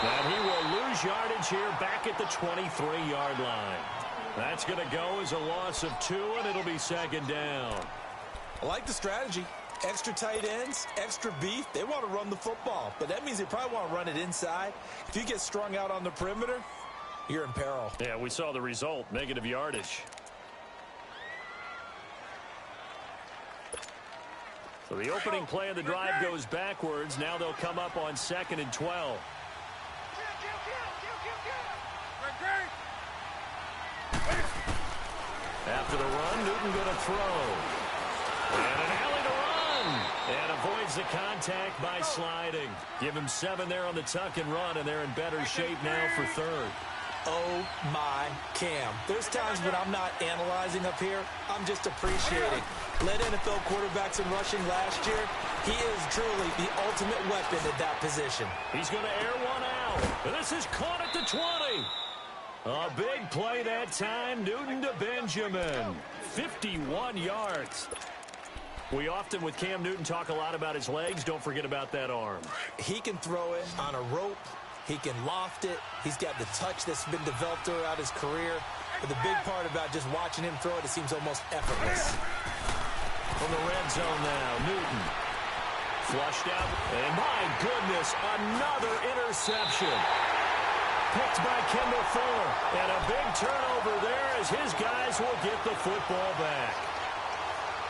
And he will lose yardage here back at the 23-yard line. That's going to go as a loss of 2, and it'll be second down. I like the strategy. Extra tight ends, extra beef. They want to run the football, but that means they probably want to run it inside. If you get strung out on the perimeter, you're in peril. Yeah, we saw the result, negative yardage. So the opening play of the drive goes backwards. Now they'll come up on 2nd and 12. After the run, Newton going to throw. And an alley to run. And avoids the contact by sliding. Give him 7 there on the tuck and run, and they're in better shape now for 3rd. Oh, my Cam. There's times when I'm not analyzing up here. I'm just appreciating. Led NFL quarterbacks in rushing last year. He is truly the ultimate weapon at that position. He's going to air one out. And this is caught at the 20. A big play that time. Newton to Benjamin. 51 yards. We often, with Cam Newton, talk a lot about his legs. Don't forget about that arm. He can throw it on a rope. He can loft it. He's got the touch that's been developed throughout his career. But the big part about just watching him throw it seems almost effortless. From the red zone now, Newton. Flushed out. And my goodness, another interception. Picked by Kendall Fuller. And a big turnover there as his guys will get the football back.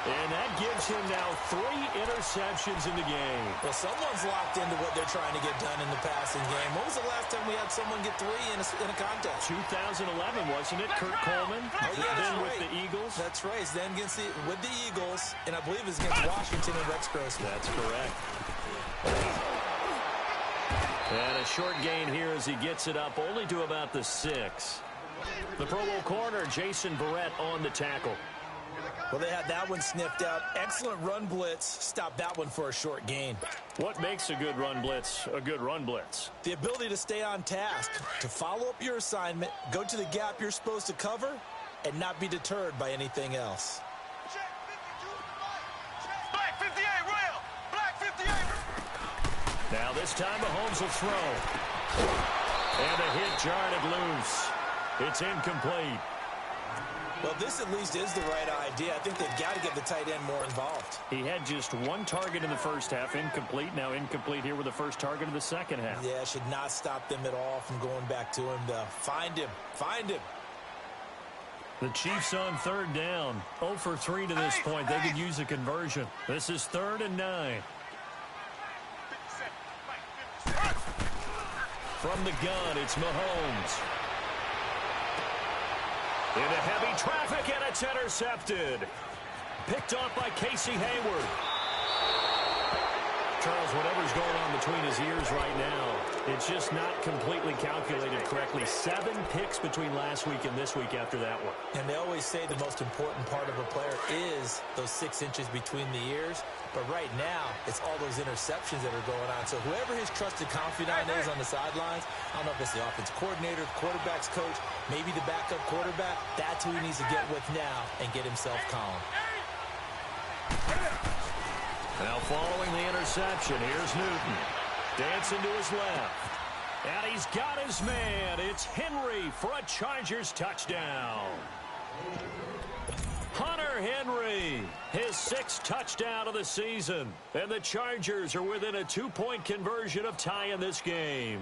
And that gives him now 3 interceptions in the game. Well, someone's locked into what they're trying to get done in the passing game. When was the last time we had someone get 3 in a contest? 2011, wasn't it? Kurt Coleman. Oh, yeah, then right. with the Eagles. That's right. Then with the Eagles, and I believe it's against Washington and Rex Grossman. That's correct. And a short gain here as he gets it up only to about the 6. The Pro Bowl corner, Jason Verrett, on the tackle. Well, they had that one sniffed out. Excellent run blitz. Stopped that one for a short gain. What makes a good run blitz a good run blitz? The ability to stay on task, to follow up your assignment, go to the gap you're supposed to cover, and not be deterred by anything else. Black 58, rail. Black 58. Now this time Mahomes will throw. And a hit jarred it loose. It's incomplete. Well, this at least is the right idea. I think they've got to get the tight end more involved. He had just 1 target in the first half, incomplete. Now incomplete here with the first target of the second half. Yeah, should not stop them at all from going back to him. Find him. Find him. The Chiefs on 3rd down. 0 for 3 to this point. They could use a conversion. This is 3rd and 9. From the gun, it's Mahomes. Into heavy traffic, and it's intercepted. Picked off by Casey Hayward. Charles, whatever's going on between his ears right now, it's just not completely calculated correctly. 7 picks between last week and this week after that one. And they always say the most important part of a player is those 6 inches between the ears. But right now, it's all those interceptions that are going on. So whoever his trusted confidant is on the sidelines, I don't know if it's the offense coordinator, the quarterback's coach, maybe the backup quarterback, that's who he needs to get with now and get himself calm. Now following the interception, here's Newton. Dancing to his left. And he's got his man. It's Henry for a Chargers touchdown. Hunter Henry, his 6th touchdown of the season. And the Chargers are within a 2-point conversion of tying this game.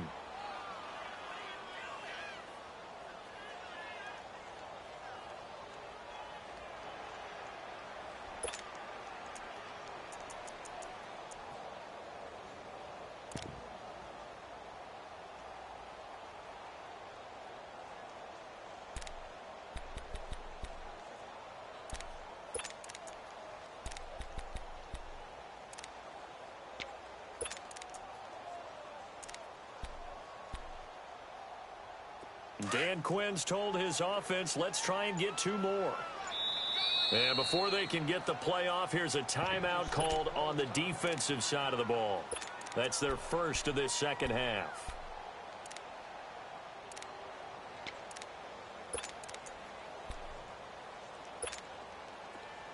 Dan Quinn's told his offense, let's try and get 2 more. And before they can get the play off, here's a timeout called on the defensive side of the ball. That's their first of this second half.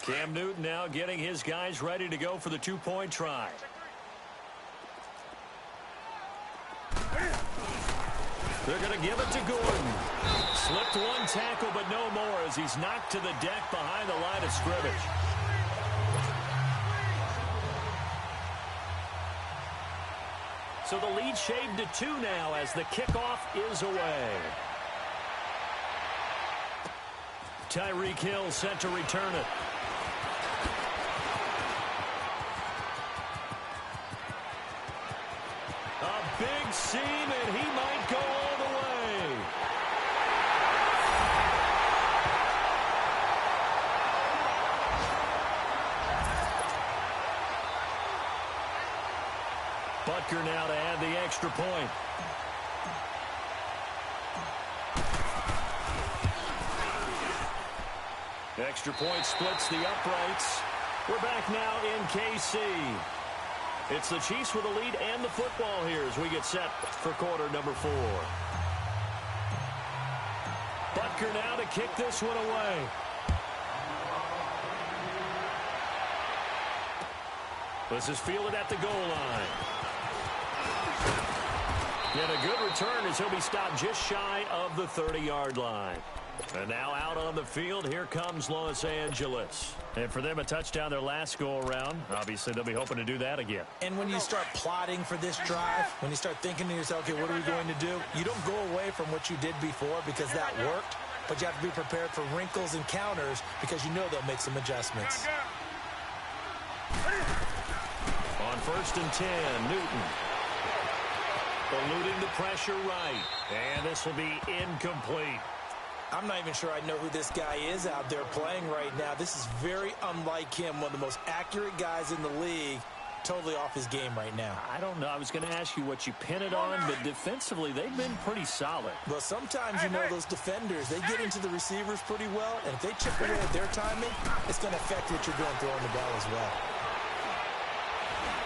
Cam Newton now getting his guys ready to go for the 2-point try. They're going to give it to Gordon. Slipped 1 tackle, but no more as he's knocked to the deck behind the line of scrimmage. So the lead shaved to 2 now as the kickoff is away. Tyreek Hill set to return it. seam, and he might go all the way. Butker now to add the extra point. Extra point splits the uprights. We're back now in KC. It's the Chiefs with the lead and the football here as we get set for quarter number 4. Butker now to kick this one away. This is fielded at the goal line. And a good return as he'll be stopped just shy of the 30-yard line. And now out on the field, here comes Los Angeles. And for them, a touchdown their last go-around. Obviously, they'll be hoping to do that again. And when you start plotting for this drive, when you start thinking to yourself, okay, what are we going to do? You don't go away from what you did before because that worked, but you have to be prepared for wrinkles and counters because you know they'll make some adjustments. On 1st and 10, Newton. Eluding the pressure right. And this will be incomplete. I'm not even sure I know who this guy is out there playing right now. This is very unlike him, one of the most accurate guys in the league. Totally off his game right now. I don't know. I was going to ask you what you pin it on, but defensively, they've been pretty solid. Well, sometimes, you know, those defenders, they get into the receivers pretty well, and if they chip away at their timing, it's going to affect what you're doing throwing the ball as well.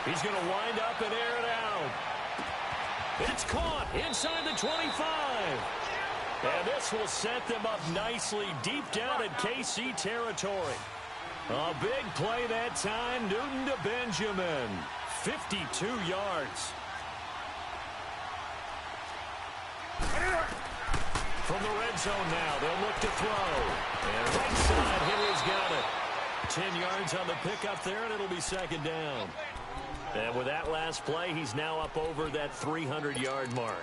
He's going to wind up and air it out. It's caught inside the 25. And this will set them up nicely deep down in KC territory. A big play that time. Newton to Benjamin. 52 yards. From the red zone now, they'll look to throw. And right side, Henry's got it. 10 yards on the pickup there, and it'll be 2nd down. And with that last play, he's now up over that 300-yard mark.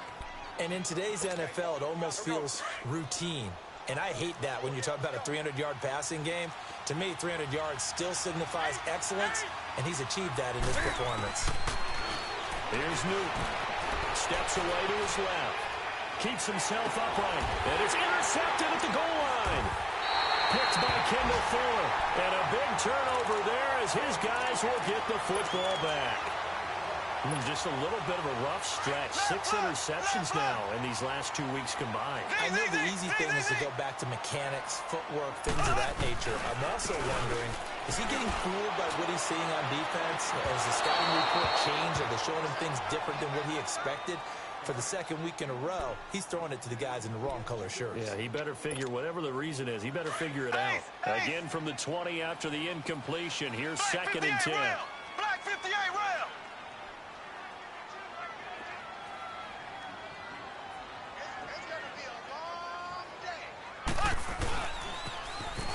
And in today's NFL, it almost feels routine. And I hate that when you talk about a 300-yard passing game. To me, 300 yards still signifies excellence, and he's achieved that in this performance. Here's Newton. Steps away to his left. Keeps himself upright. And is intercepted at the goal line. Picked by Kendall Fuller. And a big turnover there as his guys will get the football back. Just a little bit of a rough stretch. 6 interceptions now in these last 2 weeks combined. I know the easy thing is to go back to mechanics, footwork, things of that nature. I'm also wondering, is he getting fooled by what he's seeing on defense? Has the scouting report changed? Are they showing him things different than what he expected? For the 2nd week in a row, he's throwing it to the guys in the wrong color shirts. Yeah, he better figure, whatever the reason is, he better figure it out. Again from the 20 after the incompletion. Here's 2nd and 10. Black 58 rail.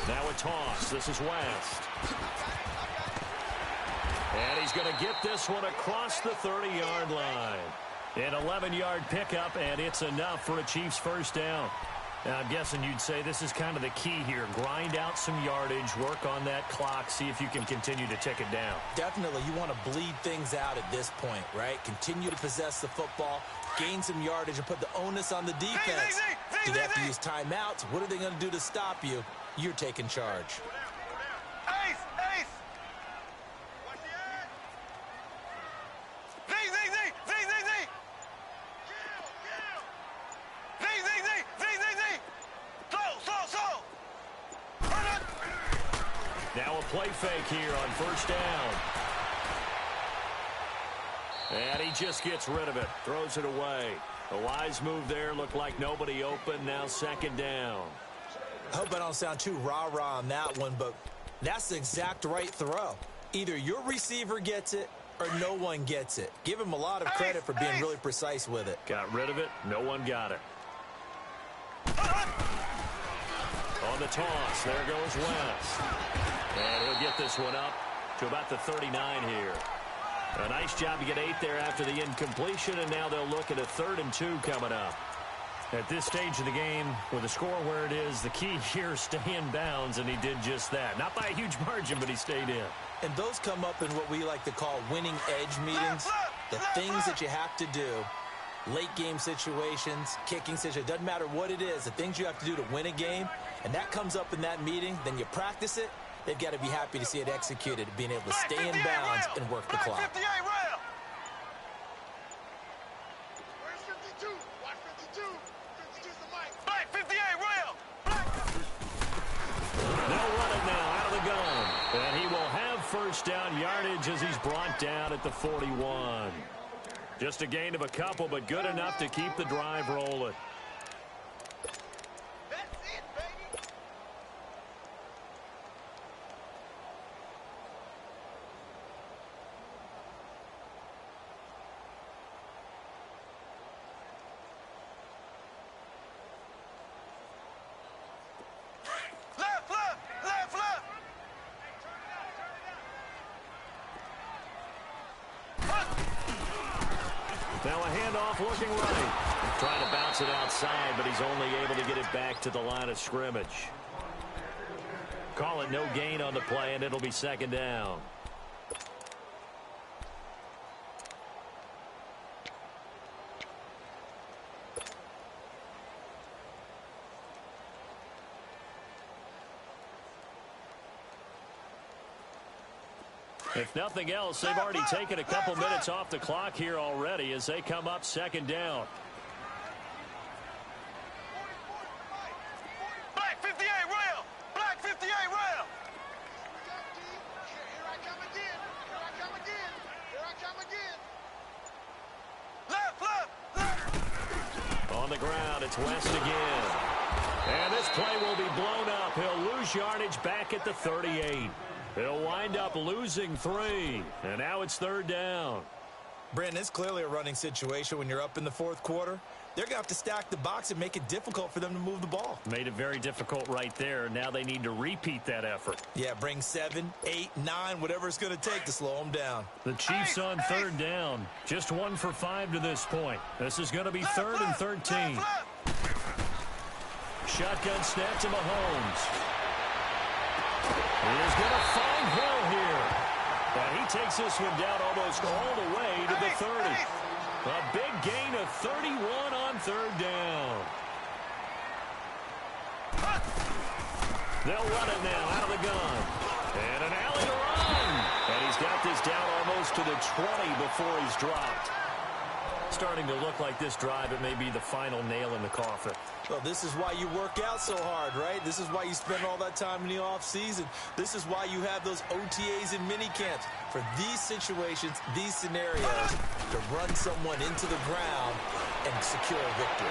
Now a toss. This is West. And he's going to get this one across the 30-yard line. An 11-yard pickup, and it's enough for a Chiefs 1st down. Now, I'm guessing you'd say this is kind of the key here. Grind out some yardage, work on that clock, see if you can continue to tick it down. Definitely. You want to bleed things out at this point, right? Continue to possess the football, gain some yardage, and put the onus on the defense. Do they have to use timeouts? What are they going to do to stop you? You're taking charge. Ace, ace. Z, Z, Z, Z, Z, Z. Z, Z, Z, Z, Z, Z. Slow. Now a play fake here on 1st down. And he just gets rid of it. Throws it away. A wise move there. Looked like nobody open. Now 2nd down. I hope I don't sound too rah-rah on that one, but that's the exact right throw. Either your receiver gets it or no one gets it. Give him a lot of credit for being really precise with it. Got rid of it. No one got it. On the toss, there goes West. And he'll get this one up to about the 39 here. A nice job to get 8 there after the incompletion, and now they'll look at a 3rd and 2 coming up. At this stage of the game, with the score where it is, the key here is stay in bounds, and he did just that. Not by a huge margin, but he stayed in. And those come up in what we like to call winning edge meetings. The things that you have to do late game situations, kicking situations, doesn't matter what it is, the things you have to do to win a game, and that comes up in that meeting, then you practice it, they've got to be happy to see it executed, being able to stay in bounds and work the clock. 58 rail. Where's 52? Watch 52. 52's the mic. Black 58 rail. They'll run it now out of the gun. And he will have first down yardage as he's brought down at the 41. Just a gain of a couple, but good enough to keep the drive rolling. That's it, baby. Left, left, left, left. Now a handoff looking right. Trying to bounce it outside, but he's only able to get it back to the line of scrimmage. Call it no gain on the play, and it'll be second down. If nothing else, they've already taken a couple minutes off the clock here already as they come up second down. Black 58 rail. Black 58 rail. Here I come again. Here I come again. Here I come again. Left, left, left. On the ground, it's West again. And this play will be blown up. He'll lose yardage back at the 38. He'll wind up losing 3. And now it's third down. Brandon, it's clearly a running situation when you're up in the fourth quarter. They're going to have to stack the box and make it difficult for them to move the ball. Made it very difficult right there. Now they need to repeat that effort. Yeah, bring 7, 8, 9, whatever it's going to take to slow them down. The Chiefs on third down. Just 1 for 5 to this point. This is going to be third and 13. Shotgun snap to Mahomes. He is going to find Hill here. And he takes this one down almost all the way to the 30. A big gain of 31 on third down. They'll run it now out of the gun. And an alley to run. And he's got this down almost to the 20 before he's dropped. Starting to look like this drive, it may be the final nail in the coffin. Well, this is why you work out so hard, right? This is why you spend all that time in the offseason. This is why you have those OTAs and minicamps. For these situations, these scenarios, to run someone into the ground and secure a victory.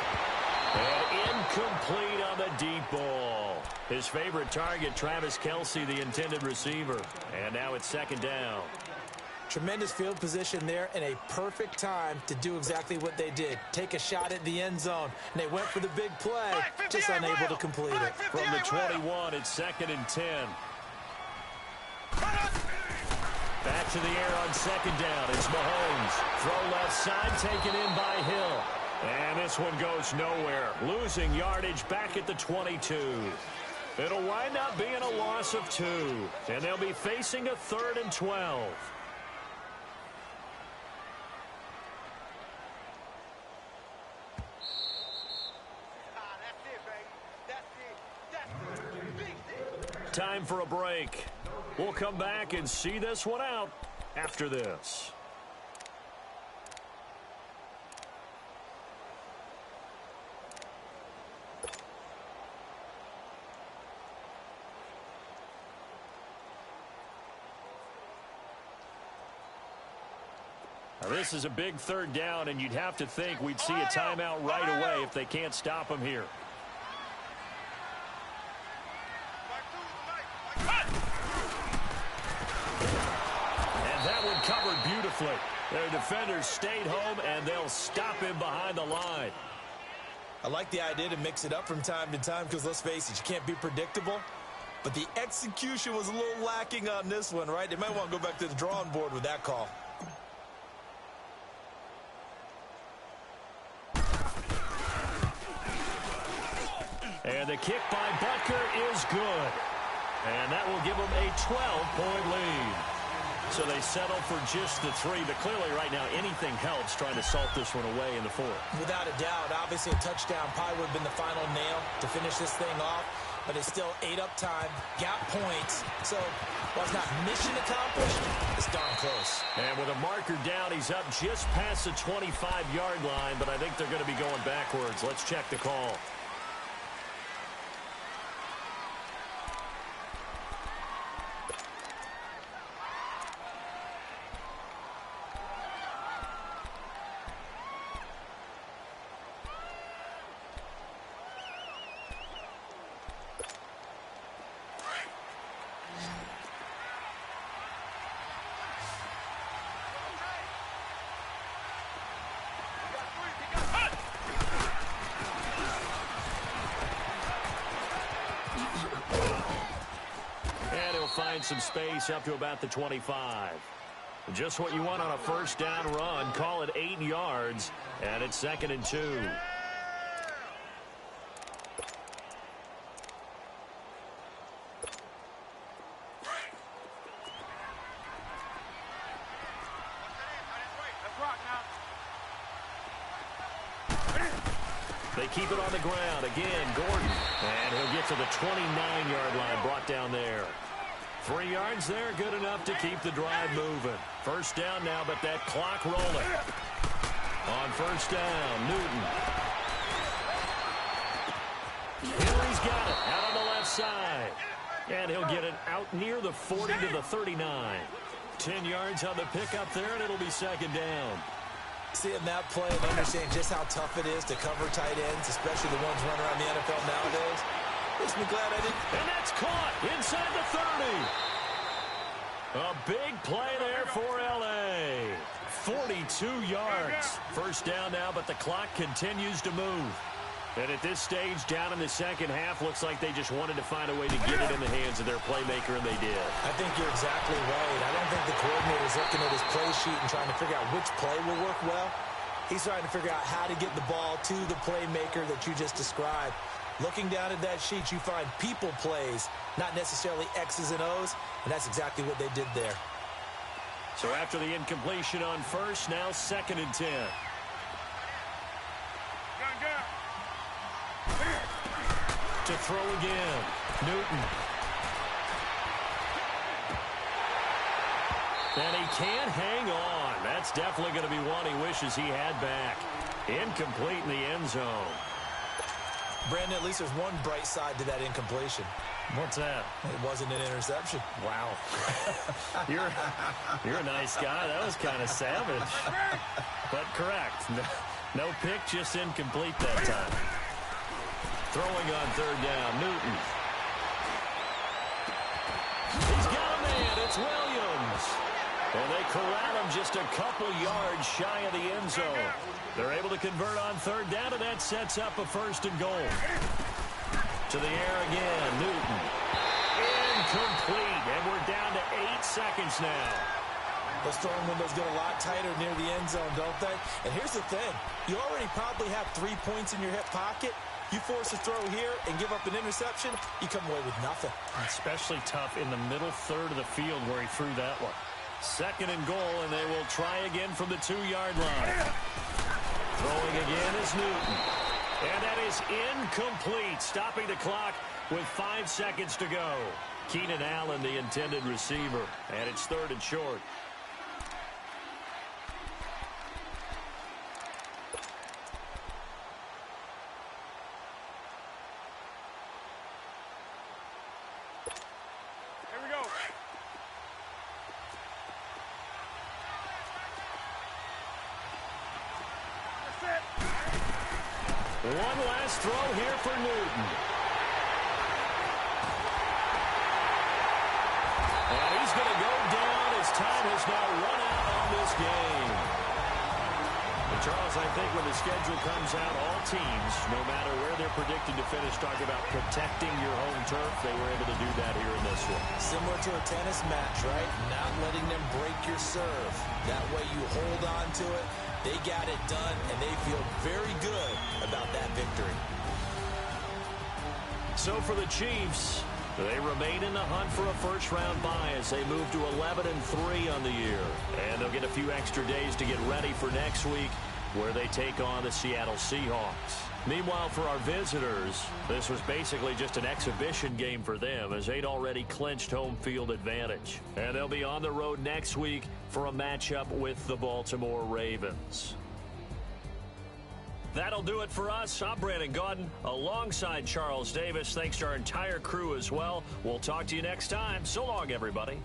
And incomplete on the deep ball. His favorite target, Travis Kelce, the intended receiver. And now it's second down. Tremendous field position there and a perfect time to do exactly what they did. Take a shot at the end zone. And they went for the big play, just unable to complete it. From the 21, it's second and 10. Back to the air on second down. It's Mahomes. Throw left side, taken in by Hill. And this one goes nowhere. Losing yardage back at the 22. It'll wind up being a loss of 2. And they'll be facing a third and 12. Time for a break. We'll come back and see this one out after this. Now, this is a big third down, and you'd have to think we'd see a timeout right away if they can't stop him here. Covered beautifully. Their defenders stayed home, and they'll stop him behind the line. I like the idea to mix it up from time to time because, let's face it, you can't be predictable. But the execution was a little lacking on this one, right? They might want to go back to the drawing board with that call. And the kick by Butker is good. And that will give them a 12-point lead. So they settle for just the 3, but clearly right now anything helps trying to salt this one away in the 4th. Without a doubt, obviously a touchdown probably would have been the final nail to finish this thing off, but it's still ate up time, got points. So while it's not mission accomplished, it's darn close. And with a marker down, he's up just past the 25-yard line, but I think they're going to be going backwards. Let's check the call. Find some space up to about the 25. Just what you want on a first down run. Call it 8 yards, and it's 2nd and 2. They keep it on the ground. Again, Gordon. And he'll get to the 29-yard line, brought down there. 3 yards there, good enough to keep the drive moving. First down now, but that clock rolling. On first down, Newton. Henry's got it out on the left side. And he'll get it out near the 40 to the 39. 10 yards on the pickup there, and it'll be 2nd down. Seeing that play and understanding just how tough it is to cover tight ends, especially the ones running around the NFL nowadays, makes me glad I didn't. And that's caught inside the 30. A big play there for L.A. 42 yards. First down now, but the clock continues to move. And at this stage, down in the second half, looks like they just wanted to find a way to get it in the hands of their playmaker, and they did. I think you're exactly right. I don't think the coordinator's looking at his play sheet and trying to figure out which play will work well. He's trying to figure out how to get the ball to the playmaker that you just described. Looking down at that sheet, you find people plays, not necessarily X's and O's, and that's exactly what they did there. So after the incompletion on first, now 2nd and 10. To throw again, Newton. And he can't hang on. That's definitely going to be one he wishes he had back. Incomplete in the end zone. Brandon, at least there's one bright side to that incompletion. What's that? It wasn't an interception. Wow. You're a nice guy. That was kind of savage. But correct. No pick, just incomplete that time. Throwing on third down, Newton. He's got a man. It's Williams. And they corral him just a couple yards shy of the end zone. They're able to convert on third down, and that sets up a 1st and goal. To the air again, Newton. Incomplete, and we're down to 8 seconds now. Those throwing windows get a lot tighter near the end zone, don't they? And here's the thing. You already probably have 3 points in your hip pocket. You force a throw here and give up an interception, you come away with nothing. Especially tough in the middle third of the field where he threw that one. 2nd and goal, and they will try again from the 2-yard line. Throwing again is Newton. And that is incomplete, stopping the clock with 5 seconds to go. Keenan Allen, the intended receiver, and it's 3rd and short. One last throw here for Newton. And he's going to go down as time has now run out on this game. And Charles, I think when the schedule comes out, all teams, no matter where they're predicted to finish, talk about protecting your home turf. They were able to do that here in this one. Similar to a tennis match, right? Not letting them break your serve. That way you hold on to it. They got it done, and they feel very good about that victory. So for the Chiefs, They remain in the hunt for a first-round bye as they move to 11-3 on the year. And they'll get a few extra days to get ready for next week, where they take on the Seattle Seahawks. Meanwhile, for our visitors, this was basically just an exhibition game for them as they'd already clinched home field advantage. And they'll be on the road next week for a matchup with the Baltimore Ravens. That'll do it for us. I'm Brandon Gaudin alongside Charles Davis. Thanks to our entire crew as well. We'll talk to you next time. So long, everybody.